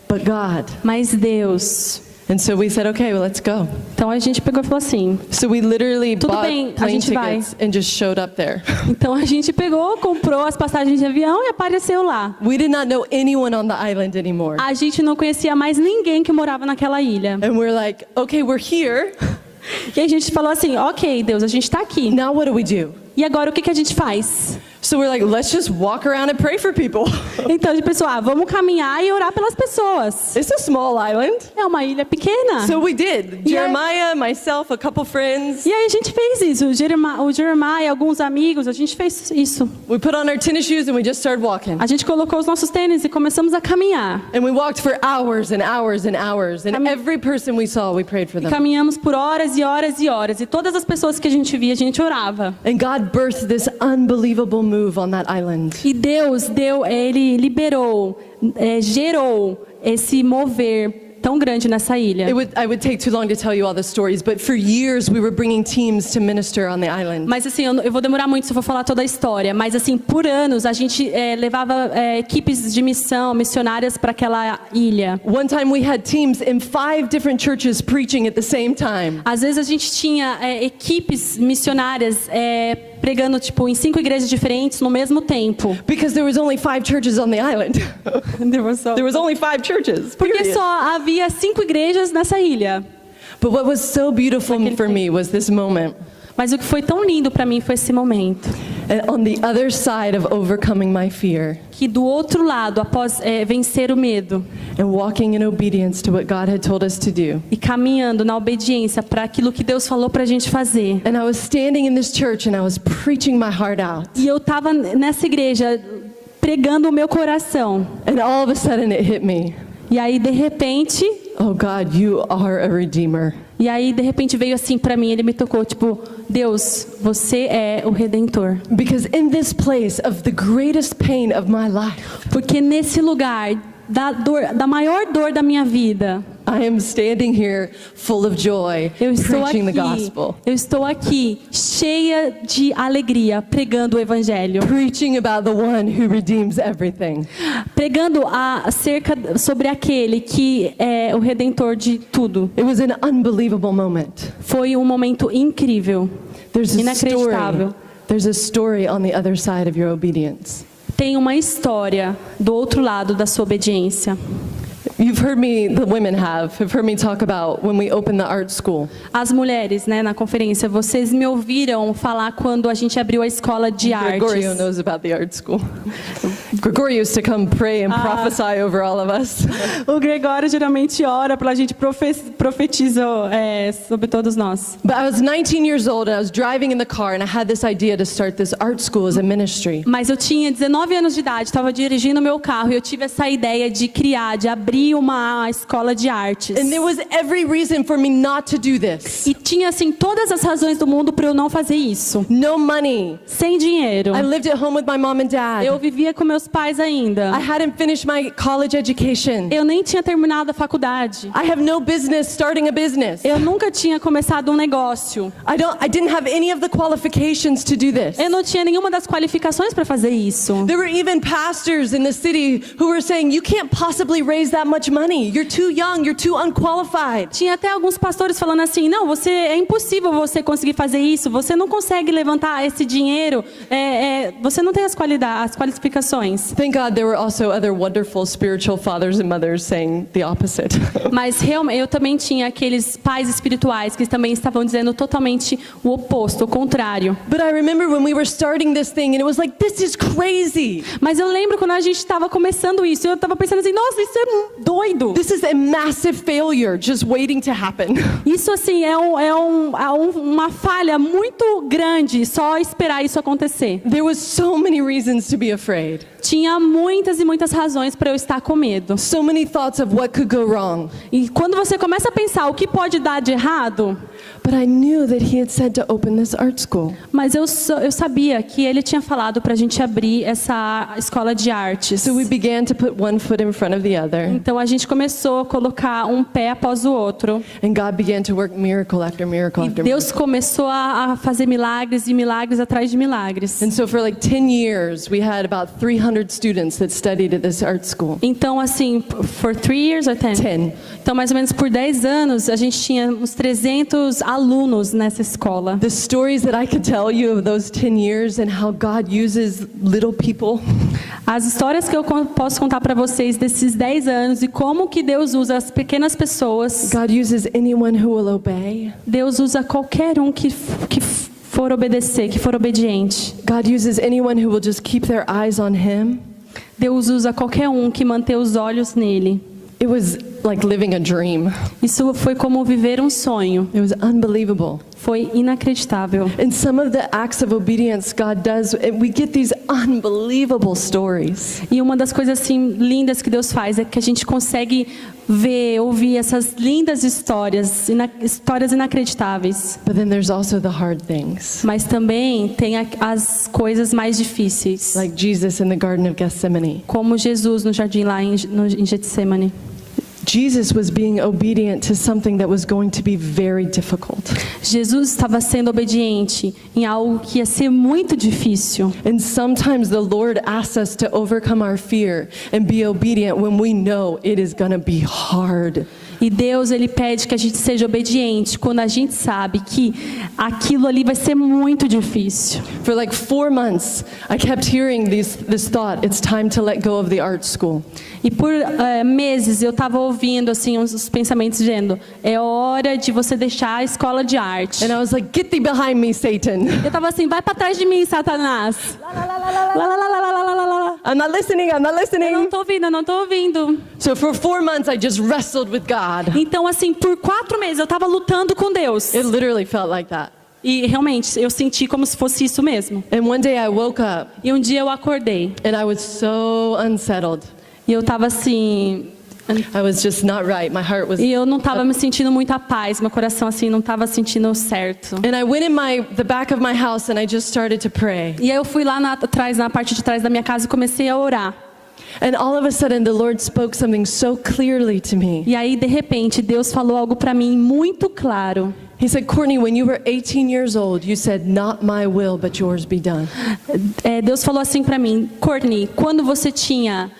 But God. Mas Deus. And so we said, okay, well, let's go. Então a gente pegou e falou assim. So we literally Tudo bought bem, a plane gente vai. tickets and just showed up there. Então a gente pegou, comprou as passagens de avião e apareceu lá. We did not know anyone on the island anymore. A gente não conhecia mais ninguém que morava naquela ilha. And we're like, okay, we're here. E a gente falou assim, ok, Deus, a gente está aqui. Now what do we do? E agora o que a gente faz? So we're like, let's just walk around and pray for people. Então a gente pensou, vamos caminhar e orar pelas pessoas. It's a small island. É uma ilha pequena. So we did. Yeah. Jeremiah, myself, a couple friends. E aí a gente fez isso. O Jeremiah, alguns amigos, a gente fez isso. We put on our tennis shoes and we just started walking. A gente colocou os nossos tênis e começamos a caminhar. And we walked for hours and hours and hours. And Cami- every person we saw, we prayed for them. Caminhamos por horas e horas e horas. E todas as pessoas que a gente via, a gente orava. And God birthed this unbelievable move move on that island. E Deus ele liberou, gerou esse mover tão grande nessa ilha. I would take too long to tell you all the stories, but for years we were bringing teams to minister on the island. Mas assim, eu vou demorar muito se eu for falar toda a história, mas assim, por anos a gente levava equipes de missão, missionárias para aquela ilha. One time we had teams in 5 different churches preaching at the same time. Às vezes a gente tinha equipes missionárias pregando tipo em 5 igrejas diferentes no mesmo tempo. Because there was only 5 churches on the island. There was only 5 churches. Porque period. só havia 5 igrejas nessa ilha. But what was so beautiful for me was this moment. Mas o que foi tão lindo para mim foi esse momento. And on the other side of overcoming my fear, Que do outro lado, após vencer o medo and walking in obedience to what God had told us to do. e caminhando na obediência para aquilo que Deus falou para a gente fazer. And I was standing in this church and I was preaching my heart out. E eu estava nessa igreja pregando o meu coração. And all of a sudden it hit me. E aí de repente, Oh God, you are a redeemer. veio assim para mim, ele me tocou, tipo, Deus, você é o Redentor. Because in this place of the greatest pain of my life, Porque nesse lugar da maior dor da minha vida, I am standing here full of joy, eu preaching the gospel, estou aqui cheia de alegria, pregando o evangelho, preaching about the one who redeems everything. pregando sobre aquele que é o Redentor de tudo. It was an unbelievable moment. Foi um momento incrível, inacreditável. There's a story on the other side of your obedience. Tem uma história do outro lado da sua obediência. You've heard me, the women have heard me talk about when we opened the art school. As mulheres, né, na conferência, vocês me ouviram falar quando a gente abriu a escola de Gregorio artes. knows about the art school. Gregorio used to come pray and prophesy over all of us. O Gregório geralmente ora pra gente profetiza sobre todos nós. But I was 19 years old and I was driving in the car and I had this idea to start this art school as a ministry. Mas eu tinha 19 anos de idade, estava dirigindo meu carro e eu tive essa ideia de abrir uma escola de artes. And there was every reason for me not to do this. E tinha assim todas as razões do mundo para eu não fazer isso. No money. Sem dinheiro. I lived at home with my mom and dad. Eu vivia com meus pais ainda. I hadn't finished my college education. Eu nem tinha terminado a faculdade. I have no business starting a business. Eu nunca tinha começado um negócio. I didn't have any of the qualifications to do this. Eu não tinha nenhuma das qualificações para fazer isso. There were even pastors in the city who were saying, you can't possibly raise that much money. You're too young, you're too unqualified. Tinha até alguns pastores falando assim, não, é impossível você conseguir fazer isso, você não consegue levantar esse dinheiro, você não tem as qualificações. Thank God there were also other wonderful spiritual fathers and mothers saying the opposite. Mas realmente eu também tinha aqueles pais espirituais que também estavam dizendo totalmente o oposto, o contrário. But I remember when we were starting this thing and it was like, this is crazy. Mas eu lembro quando a gente estava começando isso, eu estava pensando assim, nossa, isso é doido. This is a massive failure just waiting to happen. Isso assim uma falha muito grande, só esperar isso acontecer. There was so many reasons to be afraid. Tinha muitas e muitas razões para eu estar com medo. So many thoughts of what could go wrong. E quando você começa a pensar o que pode dar de errado, But I knew that he had said to open this art school. mas eu sabia que ele tinha falado para a gente abrir essa escola de artes. So we began to put one foot in front of the other. Então a gente começou a colocar um pé após o outro. And God began to work miracle after miracle E after miracle. Deus começou a fazer milagres e milagres atrás de milagres. And so for like 10 years, we had about 300 students that studied at this art school. Então assim, for 3 years or 10? 10. Então mais ou menos por 10 anos a gente tinha uns 300 alunos nessa escola. The stories that I could tell you of those 10 years and how God uses little people. As histórias que eu posso contar para vocês desses 10 anos e como que Deus usa as pequenas pessoas. God uses anyone who will obey. Deus usa qualquer um que for obedecer, que for obediente. God uses anyone who will just keep their eyes on him. Deus usa qualquer um que mantém os olhos nele. It was like living a dream. Isso foi como viver um sonho. It was unbelievable. Foi inacreditável. And some of the acts of obedience God does, and we get these unbelievable stories. E uma das coisas assim lindas que Deus faz é que a gente consegue ver, ouvir essas lindas histórias, histórias inacreditáveis. But then there's also the hard things, Mas também tem as coisas mais difíceis, like Jesus in the Garden of Gethsemane. como Jesus no jardim lá em Getsemane. Jesus was being obedient to something that was going to be very difficult. Jesus estava sendo obediente em algo que ia ser muito difícil. And sometimes the Lord asks us to overcome our fear and be obedient when we know it is going to be hard. E Deus, Ele pede que a gente seja obediente quando a gente sabe que aquilo ali vai ser muito difícil. For like 4 months, I kept hearing this thought, it's time to let go of the art school. E por meses eu estava ouvindo assim os pensamentos dizendo: é hora de você deixar a escola de arte. And I was like, get thee behind me, Satan. Eu estava assim: vai para trás de mim, Satanás. I'm not listening, I'm not Eu não listening. estou ouvindo, eu não estou ouvindo. So for 4 months, I just wrestled with God. Então assim, por 4 meses eu estava lutando com Deus. It literally felt like that. E realmente eu senti como se fosse isso mesmo. And one day I woke up E um dia eu acordei and I was so unsettled. e eu estava assim, I was just not right. My heart was. e eu não estava me sentindo muita paz, meu coração assim não estava sentindo certo. And I went in the back of my house and I just started to pray. E aí eu fui lá atrás, na parte de trás da minha casa e comecei a orar. And all of a sudden the Lord spoke something so clearly to me. E aí de repente Deus falou algo para mim muito claro. He said, Courtney, when you were 18 years old, you said, not my will, but yours be done. Deus falou assim para mim: Courtney, quando você tinha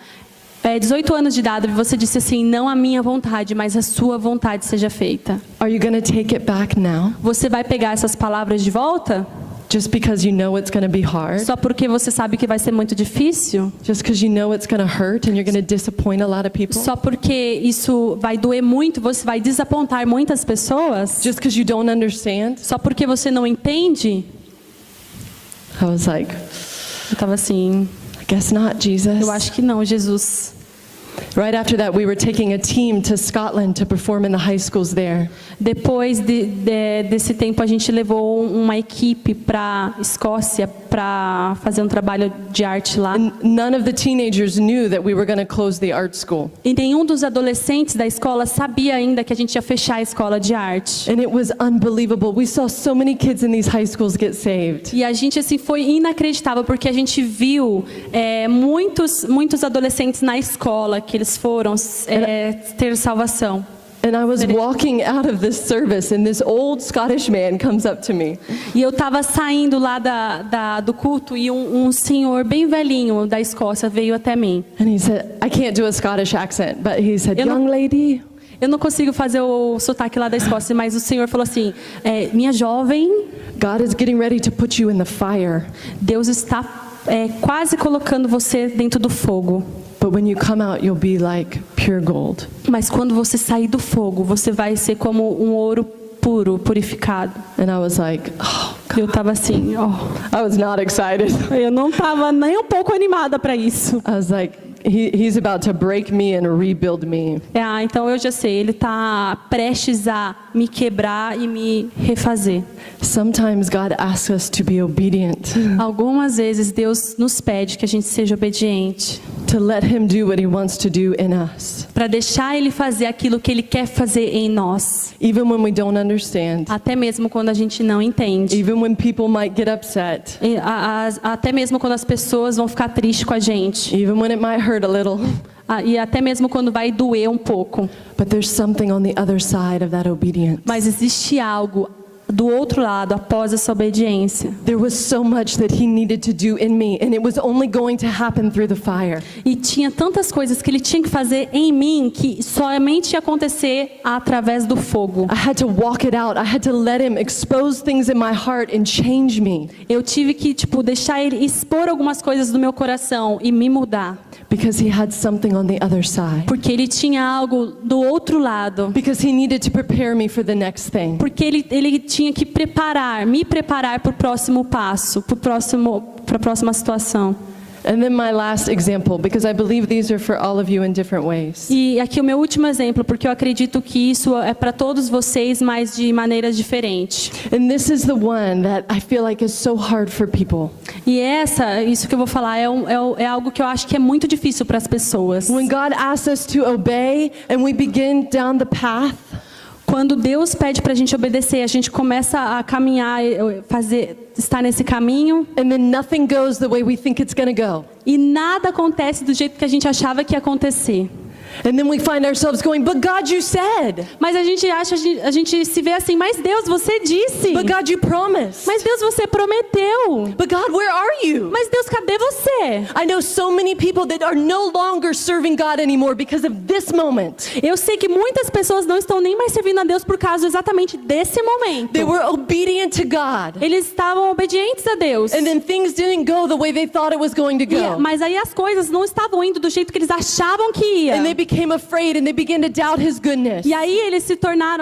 18 anos de idade, você disse assim: não a minha vontade, mas a sua vontade seja feita. Are you going to take it back now? Você vai pegar essas palavras de volta? Just because you know it's going to be hard? Só porque você sabe que vai ser muito difícil? Just because you know it's going to hurt and you're going to disappoint a lot of people? Só porque isso vai doer muito, você vai desapontar muitas pessoas? Just because you don't understand? Só porque você não entende? I was like, Eu estava assim: I guess not, Jesus. eu acho que não, Jesus. Right after that, we were taking a team to Scotland to perform in the high schools there. Depois desse tempo, a gente levou uma equipe para Escócia para fazer um trabalho de arte lá. And none of the teenagers knew that we were going to close the art school. E nenhum dos adolescentes da escola sabia ainda que a gente ia fechar a escola de arte. And it was unbelievable. We saw so many kids in these high schools get saved. E a gente assim foi inacreditável porque a gente viu muitos adolescentes na escola que eles foram ter salvação. And I was walking out of this service and this old Scottish man comes up to me. E eu estava saindo lá do culto e um senhor bem velhinho da Escócia veio até mim. And he said, I can't do a Scottish accent, but he said, Eu não- young lady, Eu não consigo fazer o sotaque lá da Escócia, mas o senhor falou assim: minha jovem, God is getting ready to put you in the fire. Deus está quase colocando você dentro do fogo. But when you come out, you'll be like pure gold. Mas quando você sair do fogo, você vai ser como um ouro puro, purificado. And I was like, oh, Eu estava assim, I was not excited. eu não estava nem um pouco animada para isso. I was like, he's about to break me and rebuild me. Então eu já sei, ele está prestes a me quebrar e me refazer. Sometimes God asks us to be obedient, Algumas vezes Deus nos pede que a gente seja obediente, to let him do what he wants to do in us. para deixar ele fazer aquilo que ele quer fazer em nós, Even when we don't understand, até mesmo quando a gente não entende. even when people might get upset, Até mesmo quando as pessoas vão ficar tristes com a gente. even when it might hurt a little. E até mesmo quando vai doer um pouco. But there's something on the other side of that obedience. Mas existe algo do outro lado após essa obediência. There was so much that he needed to do in me, and it was only going to happen through the fire. E tinha tantas coisas que ele tinha que fazer em mim que somente ia acontecer através do fogo. I had to walk it out. I had to let him expose things in my heart and change me, Eu tive que, deixar ele expor algumas coisas do meu coração e me mudar. because he had something on the other side. Porque ele tinha algo do outro lado. Because he needed to prepare me for the next thing. Porque ele tinha que me preparar para o próximo passo, para a próxima situação. And then my last example, because I believe these are for all of you in different ways. E aqui o meu último exemplo, porque eu acredito que isso é para todos vocês, mas de maneiras diferentes. And this is the one that I feel like is so hard for people. E isso que eu vou falar é algo que eu acho que é muito difícil para as pessoas. When God asks us to obey and we begin down the path, Quando Deus pede para a gente obedecer, a gente começa a caminhar, estar nesse caminho, and then nothing goes the way we think it's going to go. e nada acontece do jeito que a gente achava que ia acontecer. And then we find ourselves going, but God, you said. Mas a gente se vê assim, mas Deus, você disse. But God, you promised. Mas Deus, você prometeu. But God, where are you? Mas Deus, cadê você? I know so many people that are no longer serving God anymore because of this moment. Eu sei que muitas pessoas não estão nem mais servindo a Deus por causa exatamente desse momento. They were obedient to God. Eles estavam obedientes a Deus. And then things didn't go the way they thought it was going to go. Mas aí as coisas não estavam indo do jeito que eles achavam que ia. And they became afraid and they began to doubt his goodness. E aí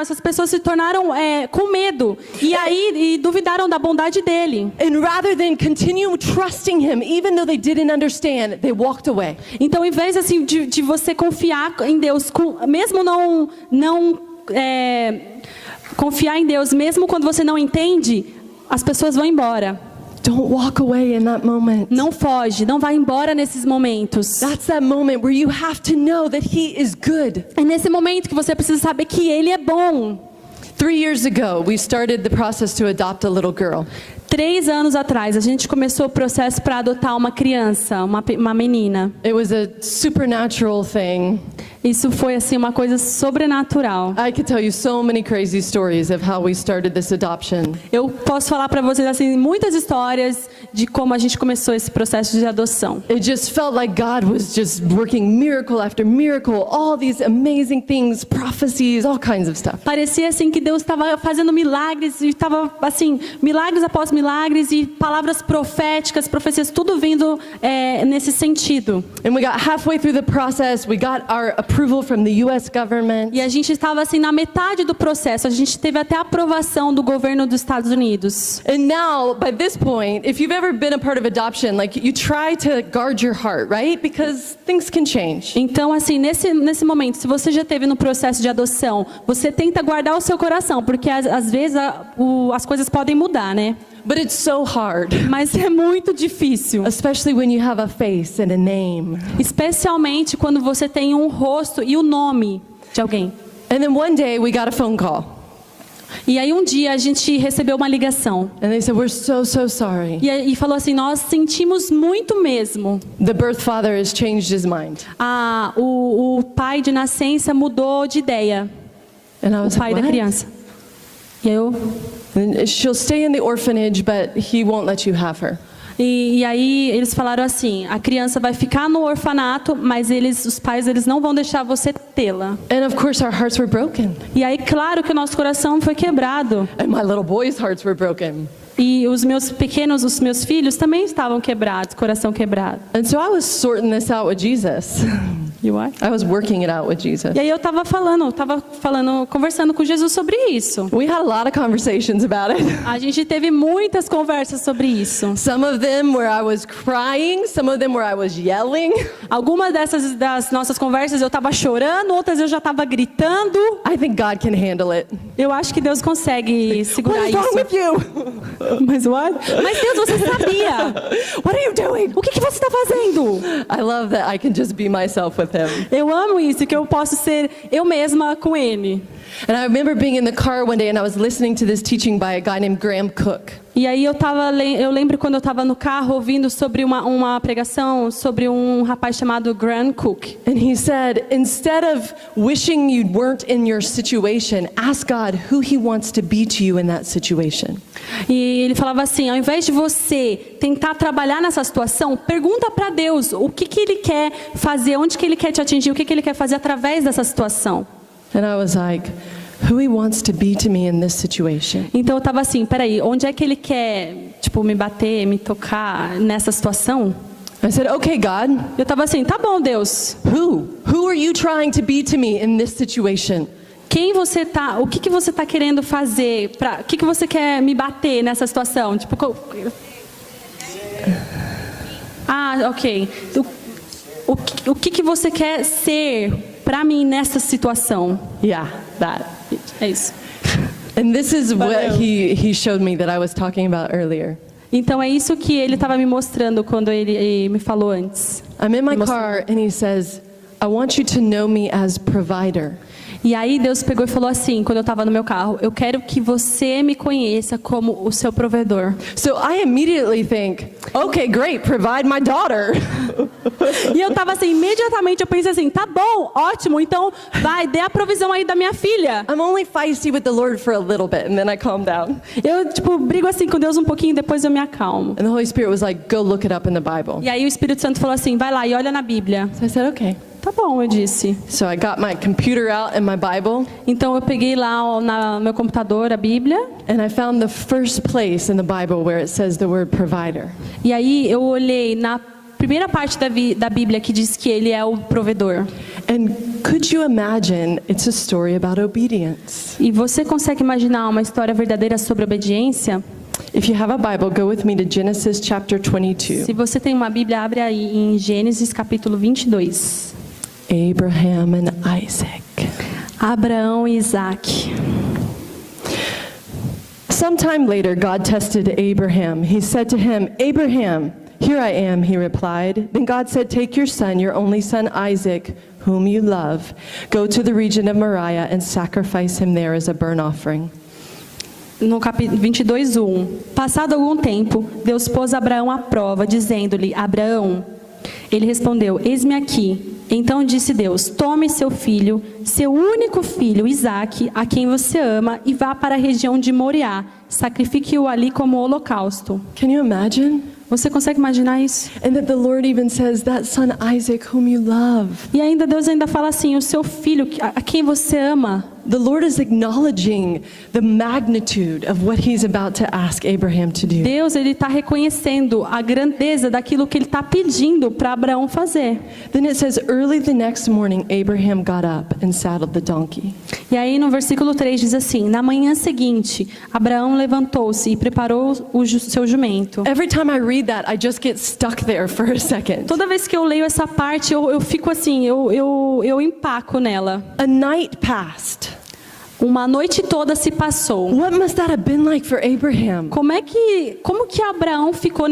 essas pessoas se tornaram com medo. E duvidaram da bondade dele. And rather than continue trusting him, even though they didn't understand, they walked away. Então, em vez assim de você confiar em Deus, mesmo confiar em Deus, mesmo quando você não entende, as pessoas vão embora. Don't walk away in that moment. Não foge, não vai embora nesses momentos. That's that moment where you have to know that he is good. É nesse momento que você precisa saber que ele é bom. 3 years ago, we started the process to adopt a little girl. 3 anos atrás, a gente começou o processo para adotar uma criança, uma menina. It was a supernatural thing. Isso foi assim uma coisa sobrenatural. I could tell you so many crazy stories of how we started this adoption. Eu posso falar para vocês assim muitas histórias de como a gente começou esse processo de adoção. It just felt like God was just working miracle after miracle, all these amazing things, prophecies, all kinds of stuff. Parecia assim que Deus estava fazendo milagres e estava assim milagres após milagres e palavras proféticas, profecias, tudo vindo nesse sentido. And we got halfway through the process, we got our approval from the US government. E a gente estava assim na metade do processo, a gente teve até a aprovação do governo dos Estados Unidos. And now, by this point, if you've ever been a part of adoption, like you try to guard your heart, right? Because things can change. Então, assim, nesse momento, se você já esteve no processo de adoção, você tenta guardar o seu coração, porque às vezes as coisas podem mudar, né? But it's so hard. Mas é muito difícil. Especially when you have a face and a name. Especialmente quando você tem um rosto e o nome de alguém. And then one day we got a phone call. E aí um dia a gente recebeu uma ligação. And they said, we're so sorry. E falou assim, nós sentimos muito mesmo. The birth father has changed his mind. O pai de nascença mudou de ideia. And I O was pai like, da what? criança. E eu... And she'll stay in the orphanage, but he won't let you have her. E aí eles falaram assim, a criança vai ficar no orfanato, mas os pais não vão deixar você tê-la. And of course our hearts were broken. E aí claro que o nosso coração foi quebrado. And my little boys' hearts were broken. E os meus filhos também estavam quebrados, coração quebrado. And so I was sorting this out with Jesus. You what? I was working it out with Jesus. E aí eu estava conversando com Jesus sobre isso. We had a lot of conversations about it. A gente teve muitas conversas sobre isso. Some of them where I was crying, some of them where I was yelling. Algumas das nossas conversas eu estava chorando, outras eu já estava gritando. I think God can handle it. Eu acho que Deus consegue segurar What is wrong isso. with you? Mas what? Mas Deus, você sabia? What are you doing? O que você está fazendo? I love that I can just be myself with him. Eu amo isso, que eu posso ser eu mesma com ele. And I remember being in the car one day and I was listening to this teaching by a guy named Graham Cook. E aí eu lembro quando eu estava no carro ouvindo sobre uma pregação sobre um rapaz chamado Graham Cook. And he said, instead of wishing you weren't in your situation, ask God who he wants to be to you in that situation. E ele falava assim, ao invés de você tentar trabalhar nessa situação, pergunta para Deus o que ele quer fazer, onde que ele quer te atingir, o que ele quer fazer através dessa situação. And I was like, who he wants to be to me in this situation. Então eu estava assim, peraí, onde é que ele quer, me bater, me tocar nessa situação? I said, okay, God. Eu estava assim, tá bom, Deus. Who are you trying to be to me in this situation? O que você tá querendo fazer? O que você quer me bater nessa situação? ok. O que você quer ser para mim nessa situação? Yeah, that. É isso. And this is what he showed me that I was talking about earlier. Então é isso que ele estava me mostrando quando ele me falou antes. I'm in my car and he says, I want you to know me as provider. E aí Deus pegou e falou assim, quando eu estava no meu carro, eu quero que você me conheça como o seu provedor. So I immediately think, okay, great, provide my daughter. E eu estava assim, imediatamente eu pensei assim, tá bom, ótimo, então vai, dê a provisão aí da minha filha. I'm only feisty with the Lord for a little bit and then I calm down. Eu brigo assim com Deus um pouquinho, depois eu me acalmo. And the Holy Spirit was like, go look it up in the Bible. E aí o Espírito Santo falou assim, vai lá e olha na Bíblia. So I said, okay. Tá bom, eu disse. So I got my computer out and my Bible. Então eu peguei lá no meu computador a Bíblia. And I found the first place in the Bible where it says the word provider. E aí eu olhei na primeira parte da Bíblia que diz que ele é o provedor. And could you imagine it's a story about obedience? E você consegue imaginar uma história verdadeira sobre obediência? If you have a Bible, go with me to Genesis chapter 22. Se você tem uma Bíblia, abre aí em Gênesis capítulo 22. Abraham and Isaac. Abraão e Isaac. Sometime later, God tested Abraham. He said to him, Abraham, here I am, he replied. Then God said, take your son, your only son Isaac, whom you love. Go to the region of Moriah and sacrifice him there as a burnt offering. No capítulo 22:1. Passado algum tempo, Deus pôs Abraão à prova, dizendo-lhe, Abraão. Ele respondeu, eis-me aqui. Então disse Deus, tome seu filho, seu único filho, Isaque, a quem você ama, e vá para a região de Moriá. Sacrifique-o ali como holocausto. Can you imagine? Você consegue imaginar isso? And that the Lord even says, that son Isaac whom you love. E ainda Deus ainda fala assim, o seu filho, a quem você ama. The Lord is acknowledging the magnitude of what he's about to ask Abraham to do. Deus ele está reconhecendo a grandeza daquilo que ele está pedindo para Abraão fazer. Then it says, early the next morning, Abraham got up and saddled the donkey. E aí no versículo 3 diz assim, na manhã seguinte, Abraão levantou-se e preparou seu jumento. Every time I read that, I just get stuck there for a second. Toda vez que eu leio essa parte, eu fico assim, eu empaco nela. A night passed. Uma noite toda se passou. What must that have been like for Abraham? Como que Abraão ficou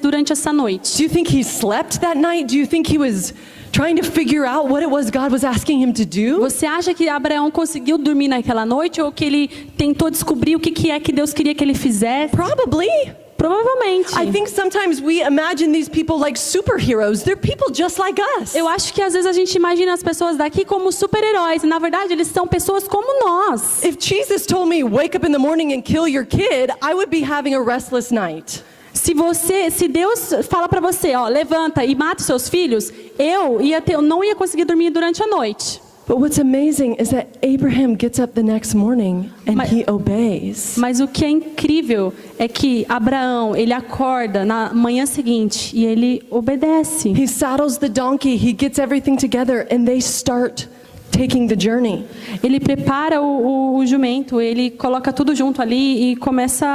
durante essa noite? Do you think he slept that night? Do you think he was trying to figure out what it was God was asking him to do? Você acha que Abraão conseguiu dormir naquela noite ou que ele tentou descobrir o que é que Deus queria que ele fizesse? Probably. Provavelmente. I think sometimes we imagine these people like superheroes. They're people just like us. Eu acho que às vezes a gente imagina as pessoas daqui como super-heróis e na verdade eles são pessoas como nós. If Jesus told me wake up in the morning and kill your kid, I would be having a restless night. Se Deus fala para você, ó, levanta e mata os seus filhos, eu não ia conseguir dormir durante a noite. But what's amazing is that Abraham gets up the next morning and he obeys. Mas o que é incrível é que Abraão, ele acorda na manhã seguinte e ele obedece. He saddles the donkey, he gets everything together and they start taking the journey. Ele prepara o jumento, ele coloca tudo junto ali e começa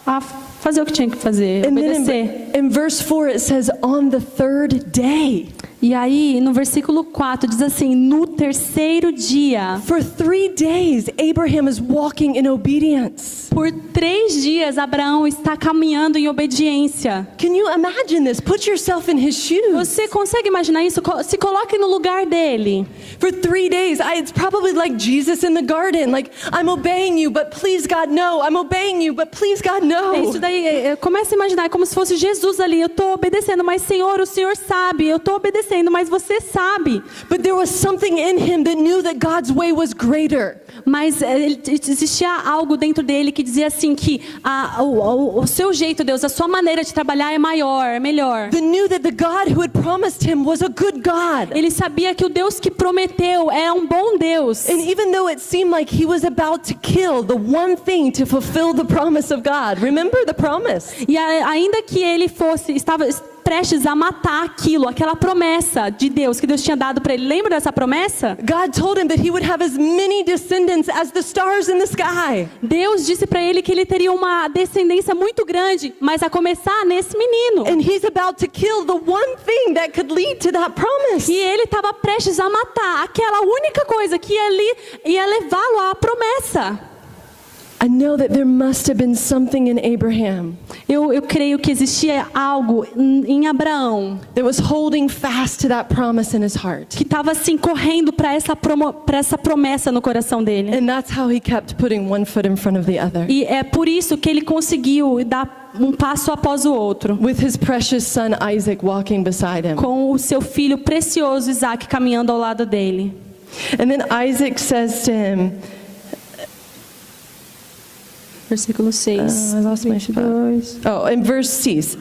a fazer o que tinha que fazer, And then obedecer. in verse 4 it says on the third day. E aí, no versículo 4, diz assim, no terceiro dia. For 3 days, Abraham is walking in obedience. Por 3 dias, Abraão está caminhando em obediência. Can you imagine this? Put yourself in his shoes. Você consegue imaginar isso? Se coloque no lugar dele. For 3 days, it's probably like Jesus in the garden. Like, I'm obeying you, but please God, no. I'm obeying you, but please God, no. É isso daí, começa a imaginar, é como se fosse Jesus ali. Eu estou obedecendo, mas Senhor, o Senhor sabe. Eu estou obedecendo, mas você sabe. But there was something in him that knew that God's way was greater. Mas existia algo dentro dele que dizia assim que o seu jeito, Deus, a sua maneira de trabalhar é maior, é melhor. That knew that the God who had promised him was a good God. Ele sabia que o Deus que prometeu é um bom Deus. And even though it seemed like he was about to kill the one thing to fulfill the promise of God. Remember the promise. E ainda que ele estava prestes a matar aquilo, aquela promessa de Deus que Deus tinha dado para ele. Lembra dessa promessa? God told him that he would have as many descendants as the stars in the sky. Deus disse para ele que ele teria uma descendência muito grande, mas a começar nesse menino. And he's about to kill the one thing that could lead to that promise. E ele estava prestes a matar aquela única coisa que ia levá-lo à promessa. I know that there must have been something in Abraham Eu creio que existia algo em Abraão that was holding fast to that promise in his heart. que estava assim correndo para essa promessa no coração dele. And that's how he kept putting one foot in front of the other. E é por isso que ele conseguiu dar um passo após o outro, With his precious son Isaac walking beside him. com o seu filho precioso Isaac caminhando ao lado dele. And then Isaac says to him, Versículo 6. I lost my spot. Oh, in verse 6.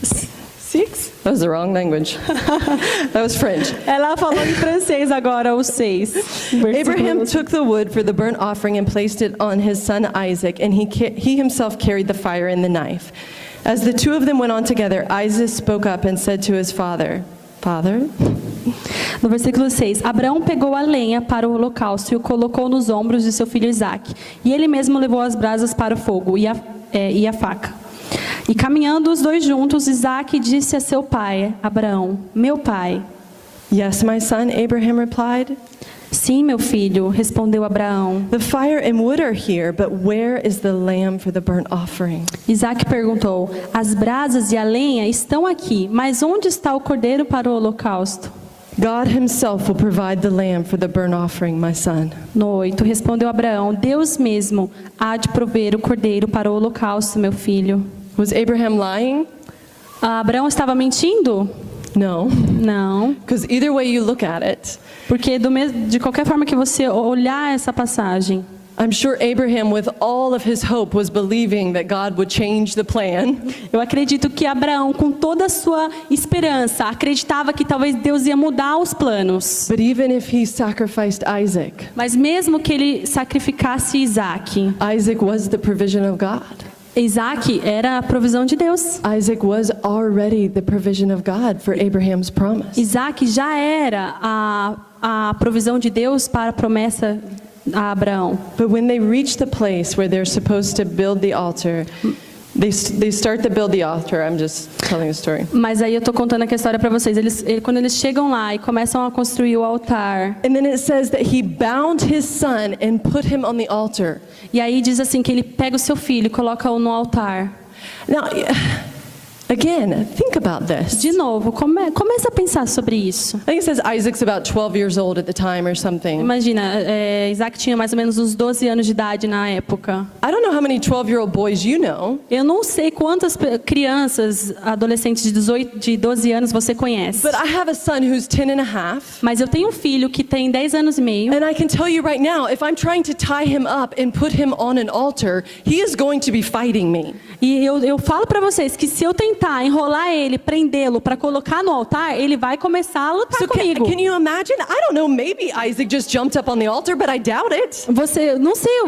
6? That was the wrong language. That was French. Ela falou em francês agora, o 6. Abraham took the wood for the burnt offering and placed it on his son Isaac, and he himself carried the fire and the knife. As the two of them went on together, Isaac spoke up and said to his father, Father? No versículo 6, Abraão pegou a lenha para o holocausto e o colocou nos ombros de seu filho Isaque. E ele mesmo levou as brasas para o fogo e a faca. E caminhando os dois juntos, Isaque disse a seu pai, Abraão, meu pai. Yes, my son, Abraham replied. Sim, meu filho, respondeu Abraão. The fire and wood are here, but where is the lamb for the burnt offering? Isaque perguntou, as brasas e a lenha estão aqui, mas onde está o cordeiro para o holocausto? God himself will provide the lamb for the burnt offering, my son. No 8, respondeu Abraão, Deus mesmo há de prover o cordeiro para o holocausto, meu filho. Was Abraham lying? Abraão estava mentindo? No, Não, because either way you look at it, porque de qualquer forma que você olhar essa passagem, I'm sure Abraham, with all of his hope, was believing that God would change the plan. eu acredito que Abraão, com toda a sua esperança, acreditava que talvez Deus ia mudar os planos. But even if he sacrificed Isaac, Mas mesmo que ele sacrificasse Isaque, Isaac was the provision of God. Isaque era a provisão de Deus. Isaac was already the provision of God for Abraham's promise. Isaque já era a provisão de Deus para a promessa a Abraão. But when they reach the place where they're supposed to build the altar, they start to build the altar. I'm just telling a story. Mas aí eu tô contando aqui a história para vocês. Quando eles chegam lá e começam a construir o altar, And then it says that he bound his son and put him on the altar. e aí diz assim que ele pega o seu filho e coloca-o no altar. Now, again, think about this. De novo, começa a pensar sobre isso. I think it says Isaac's about 12 years old at the time or something. Imagina, Isaac tinha mais ou menos uns 12 anos de idade na época. I don't know how many 12-year-old boys you know, Eu não sei quantas crianças, adolescentes de 12 anos você conhece. but I have a son who's 10 and a half. Mas eu tenho um filho que tem 10 anos e meio. And I can tell you right now, if I'm trying to tie him up and put him on an altar, he is going to be fighting me. E eu falo pra vocês que se eu tentar enrolar ele, prendê-lo para colocar no altar, ele vai começar a lutar So comigo. can you imagine? I don't know, maybe Isaac just jumped up on the altar, but I doubt it.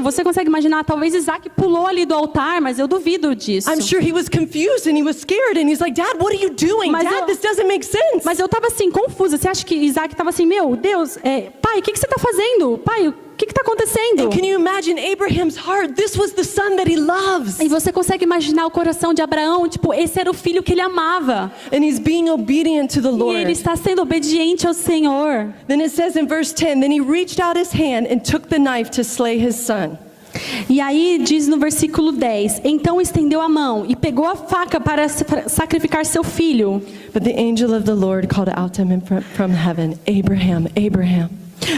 Você consegue imaginar, talvez Isaac pulou ali do altar, mas eu duvido disso. I'm sure he was confused and he was scared and he's like, Dad, what are you doing? Mas Dad, eu- this doesn't make sense. Mas eu tava assim, confusa. Você acha que Isaac tava assim, meu Deus, pai, o que você tá fazendo? Pai, o que tá acontecendo? And can you imagine Abraham's heart? This was the son that he loves. E você consegue imaginar o coração de Abraão? Tipo, esse era o filho que ele amava. And he's being obedient to the E ele Lord. está sendo obediente ao Senhor. Then it says in verse 10, then he reached out his hand and took the knife to slay his son. E aí diz no versículo 10, então estendeu a mão e pegou a faca para sacrificar seu filho. But the angel of the Lord called out to him from heaven, Abraham, Abraham.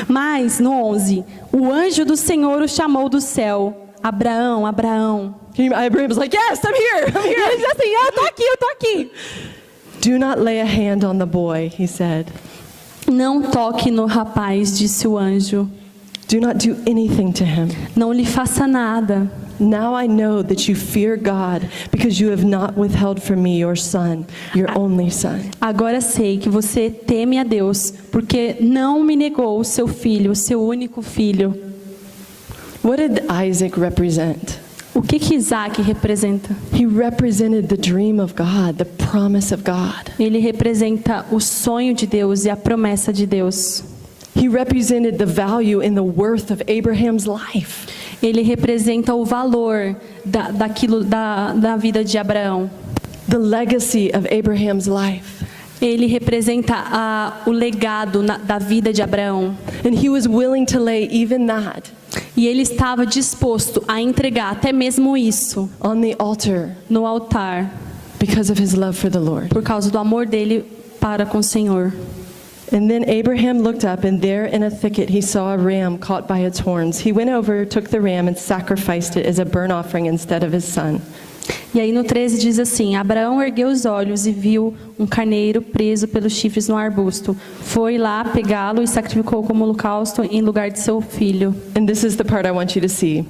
Mas no 11, o anjo do Senhor o chamou do céu. Abraão, Abraão. Abraham was like, yes, I'm here, I'm E here. ele diz assim, eu tô aqui. Do not lay a hand on the boy, he said. Não toque no rapaz, disse o anjo. Do not do anything to him. Não lhe faça nada. Now I know that you fear God because you have not withheld from me your son, your only son. Agora sei que você teme a Deus, porque não me negou o seu filho, o seu único filho. What did Isaac represent? O que Isaac representa? He represented the dream of God, the promise of God. Ele representa o sonho de Deus e a promessa de Deus. He represented the value and the worth of Abraham's life. Ele representa o valor da vida de Abraão. The legacy of Abraham's life. Ele representa o legado da vida de Abraão. And he was willing to lay even that E ele estava disposto a entregar até mesmo isso on the altar no altar, because of his love for the Lord. por causa do amor dele para com o Senhor. And then Abraham looked up, and there in a thicket he saw a ram caught by its horns. He went over, took the ram, and sacrificed it as a burnt offering instead of his son. E aí no 13 diz assim: Abraão ergueu os olhos e viu um carneiro preso pelos chifres no arbusto. Foi lá pegá-lo e sacrificou como holocausto em lugar de seu filho. And this is the part I want you to see.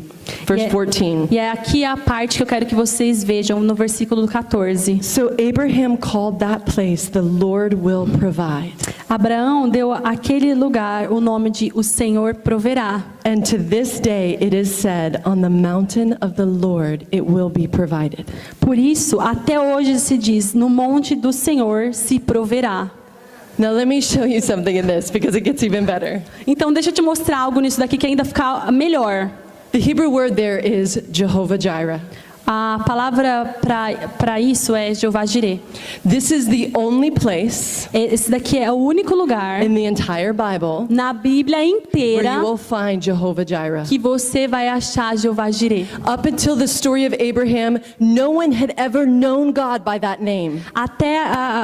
Verse 14. E é aqui a parte que eu quero que vocês vejam no versículo 14. So Abraham called that place, the Lord will provide. Abraão deu àquele lugar o nome de o Senhor proverá. And to this day it is said, on the mountain of the Lord it will be provided. Por isso, até hoje se diz, no monte do Senhor se proverá. Now let me show you something in this because it gets even better. Então deixa eu te mostrar algo nisso daqui que ainda fica melhor. The Hebrew word there is Jehovah Jireh. A palavra para isso é Jeová Jireh. This is the only place Esse daqui é o único lugar in the entire Bible na Bíblia where inteira you will find Jehovah Jireh. que você vai achar Jeová Jireh. Up until the story of Abraham, no one had ever known God by that name. Até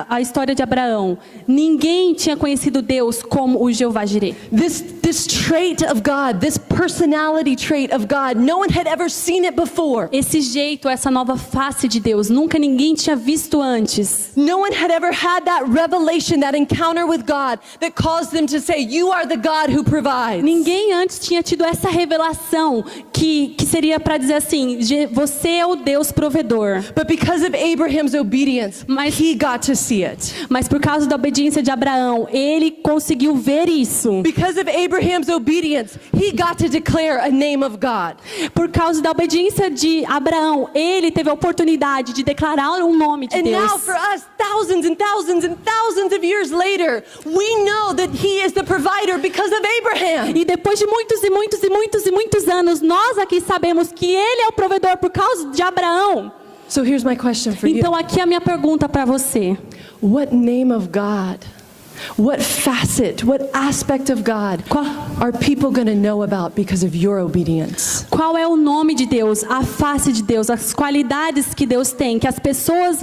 a história de Abraão, ninguém tinha conhecido Deus como o Jeová Jireh. This trait of God, this personality trait of God, no one had ever seen it before. Esse jeito, essa nova face de Deus, nunca ninguém tinha visto antes. No one had ever had that revelation, that encounter with God that caused them to say, you are the God who provides. Ninguém antes tinha tido essa revelação que seria para dizer assim, você é o Deus provedor. But because of Abraham's obedience, Mas- he got to see it. Mas por causa da obediência de Abraão, ele conseguiu ver isso. Because of Abraham's obedience, he got to declare a name of God. Por causa da obediência de Abraão, ele teve a oportunidade de declarar um nome de And Deus. now for us, thousands and thousands and thousands of years later, we know that he is the provider because of Abraham. E depois de muitos e muitos e muitos e muitos anos, nós aqui sabemos que ele é o provedor por causa de Abraão. So here's my question for you. Então aqui é a minha pergunta para você. What name of God, what facet, what aspect of God are people going to know about because of your obedience? Qual é o nome de Deus, a face de Deus, as qualidades que Deus tem, que as pessoas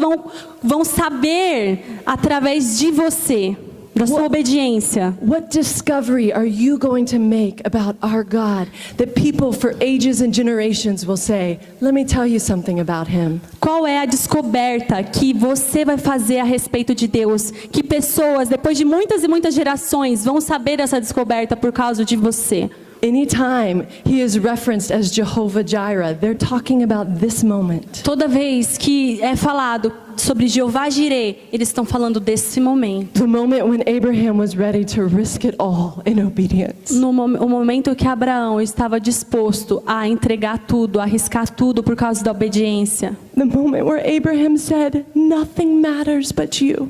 vão saber através de você, da sua obediência? What discovery are you going to make about our God that people for ages and generations will say, let me tell you something about him? Qual é a descoberta que você vai fazer a respeito de Deus? Que pessoas, depois de muitas e muitas gerações, vão saber essa descoberta por causa de você? Anytime he is referenced as Jehovah Jireh, they're talking about this moment. Toda vez que é falado sobre Jeová Jireh, eles estão falando desse momento. The moment when Abraham was ready to risk it all in obedience. O momento que Abraão estava disposto a entregar tudo, a arriscar tudo por causa da obediência. The moment where Abraham said, nothing matters but you.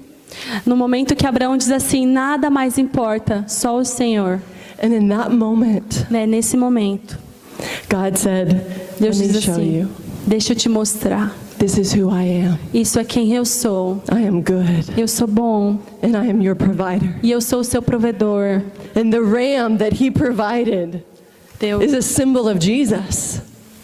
No momento que Abraão diz assim, nada mais importa, só o Senhor. And in that moment, Né? Nesse momento, God said, Deus let me diz show assim, you. deixa eu te mostrar. This is who I am. Isso é quem eu sou. I am good, Eu sou bom and I am your provider. e eu sou o seu provedor. And the ram that he provided Deus is a symbol of Jesus.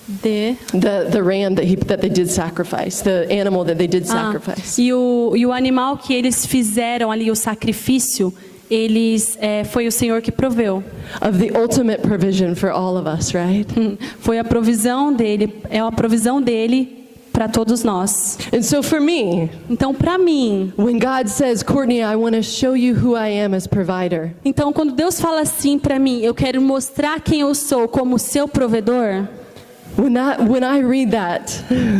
de The ram that they did sacrifice, the animal that they did sacrifice. E o animal que eles fizeram ali, o sacrifício, foi o Senhor que proveu. Of the ultimate provision for all of us, right? Foi a provisão dele, é a provisão dele para todos nós. And so for me, Então, para mim, when God says, Courtney, I want to show you who I am as provider, então quando Deus fala assim para mim, eu quero mostrar quem eu sou como seu provedor. when I read that,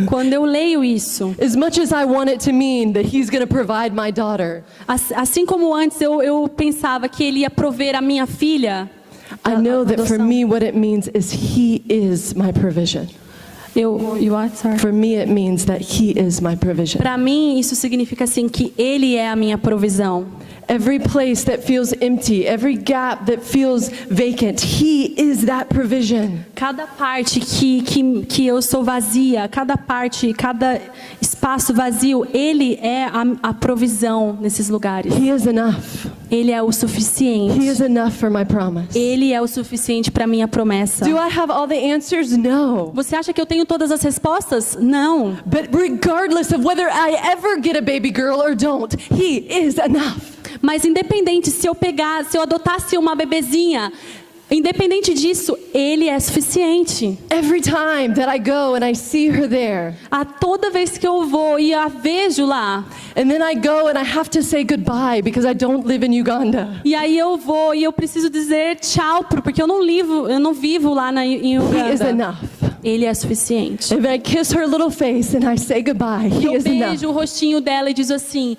Quando eu leio isso, as much as I want it to mean that he's going to provide my daughter, assim como antes eu pensava que ele ia prover a minha filha, I know that for adoção. me what it means is he is my provision. For me, it means that He is my provision. Para mim, isso significa assim que Ele é a minha provisão. Every place that feels empty, every gap that feels vacant, He is that provision. Cada parte que eu sou vazia, cada espaço vazio, Ele é a provisão nesses lugares. He is enough. Ele é o He suficiente. is enough for my promise. Ele é o suficiente para minha promessa. Do I have all the answers? No. Você acha que eu tenho todas as respostas? Não. But regardless of whether I ever get a baby girl or don't, He is enough. Mas independente se eu adotasse uma bebezinha, independente disso, Ele é suficiente. Every time that I go and I see her there, A toda vez que eu vou e a vejo lá, and then I go and I have to say goodbye because I don't live in Uganda. e aí eu vou e eu preciso dizer tchau, porque eu não vivo lá em He is Uganda. enough. Ele é suficiente. If I kiss her little face and I say goodbye, He Eu is enough. beijo o rostinho dela e diz assim,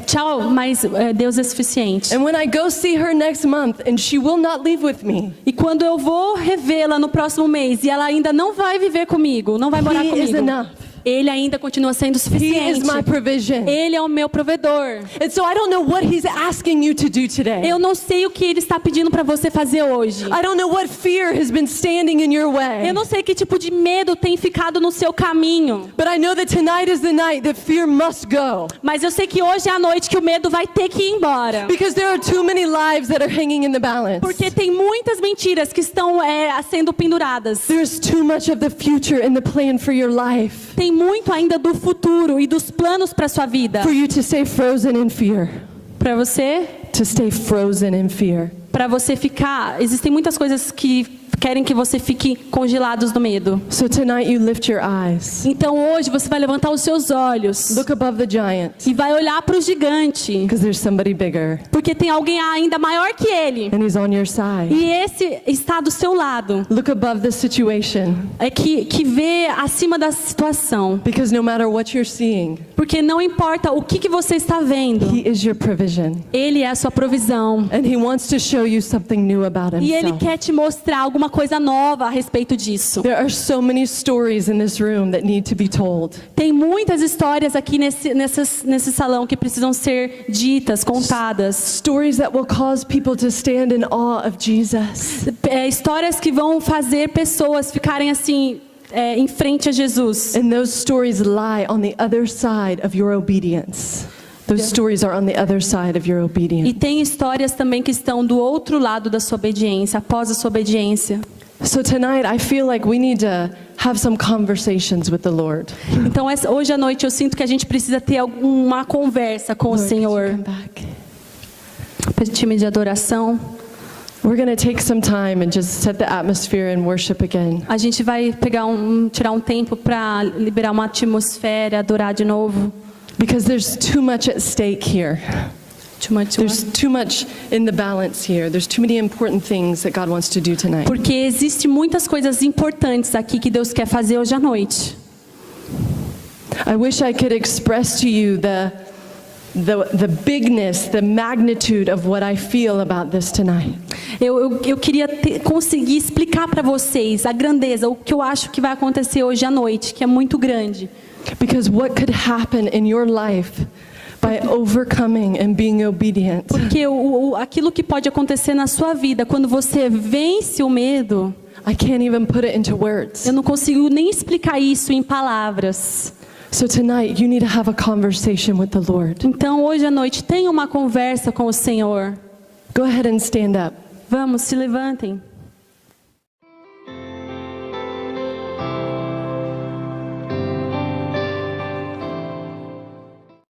tchau, mas Deus é suficiente. And when I go see her next month and she will not leave with me, E quando eu vou revê-la no próximo mês e ela ainda não vai viver comigo, não vai morar He is comigo, enough. Ele ainda continua sendo He suficiente. is my provision. Ele é o meu provedor. And so I don't know what He's asking you to do today. Eu não sei o que Ele está pedindo para você fazer hoje. I don't know what fear has been standing in your way. Eu não sei que tipo de medo tem ficado no seu caminho. But I know that tonight is the night that fear must go. Mas eu sei que hoje é a noite que o medo vai ter que ir embora. Because there are too many lives that are hanging in the balance. Porque tem muitas mentiras que estão sendo penduradas. There's too much of the future in the plan for your life Tem muito ainda do futuro e dos planos para sua vida. for you to stay frozen in fear. Para você, To stay frozen in fear. para você ficar, existem muitas coisas que querem que você fique congelados no medo. So tonight you lift your eyes. Então hoje você vai levantar os seus olhos Look above the giant. e vai olhar para o gigante, Because there's somebody bigger. porque tem alguém ainda maior que ele. And He's on your side. E esse está do seu lado, Look above the situation. que vê acima da situação. Because no matter what you're seeing, Porque não importa o que você está vendo, He is your provision. Ele é a sua provisão. And He wants to show you something new about E Ele Himself. quer te mostrar alguma coisa nova a respeito disso. There are so many stories in this room that need to be told. Tem muitas histórias aqui nesse salão que precisam ser ditas, contadas. Stories that will cause people to stand in awe of Jesus. Histórias que vão fazer pessoas ficarem assim, em frente a Jesus. And those stories lie on the other side of your obedience. Those stories are on the other side of your E obedience. tem histórias também que estão do outro lado da sua obediência, após a sua obediência. So tonight I feel like we need to have some conversations with the Lord. Então hoje à noite eu sinto que a gente precisa ter uma conversa com o Lord, could you Senhor. come back? Time de adoração. We're going to take some time and just set the atmosphere and worship again. A gente vai tirar um tempo para liberar uma atmosfera, adorar de novo. Because there's too much at stake here. There's too much in the balance here. There's too many important things that God wants to do tonight. Porque existe muitas coisas importantes aqui que Deus quer fazer hoje à noite. I wish I could express to you the bigness, the magnitude of what I feel about this tonight. Eu queria conseguir explicar para vocês a grandeza, o que eu acho que vai acontecer hoje à noite, que é muito grande. Because what could happen in your life by overcoming and being obedient Porque aquilo que pode acontecer na sua vida quando você vence o medo, I can't even put it into words. eu não consigo nem explicar isso em palavras. So tonight you need to have a conversation with the Lord. Então hoje à noite tenha uma conversa com o Senhor. Go ahead and stand up. Vamos, se levantem.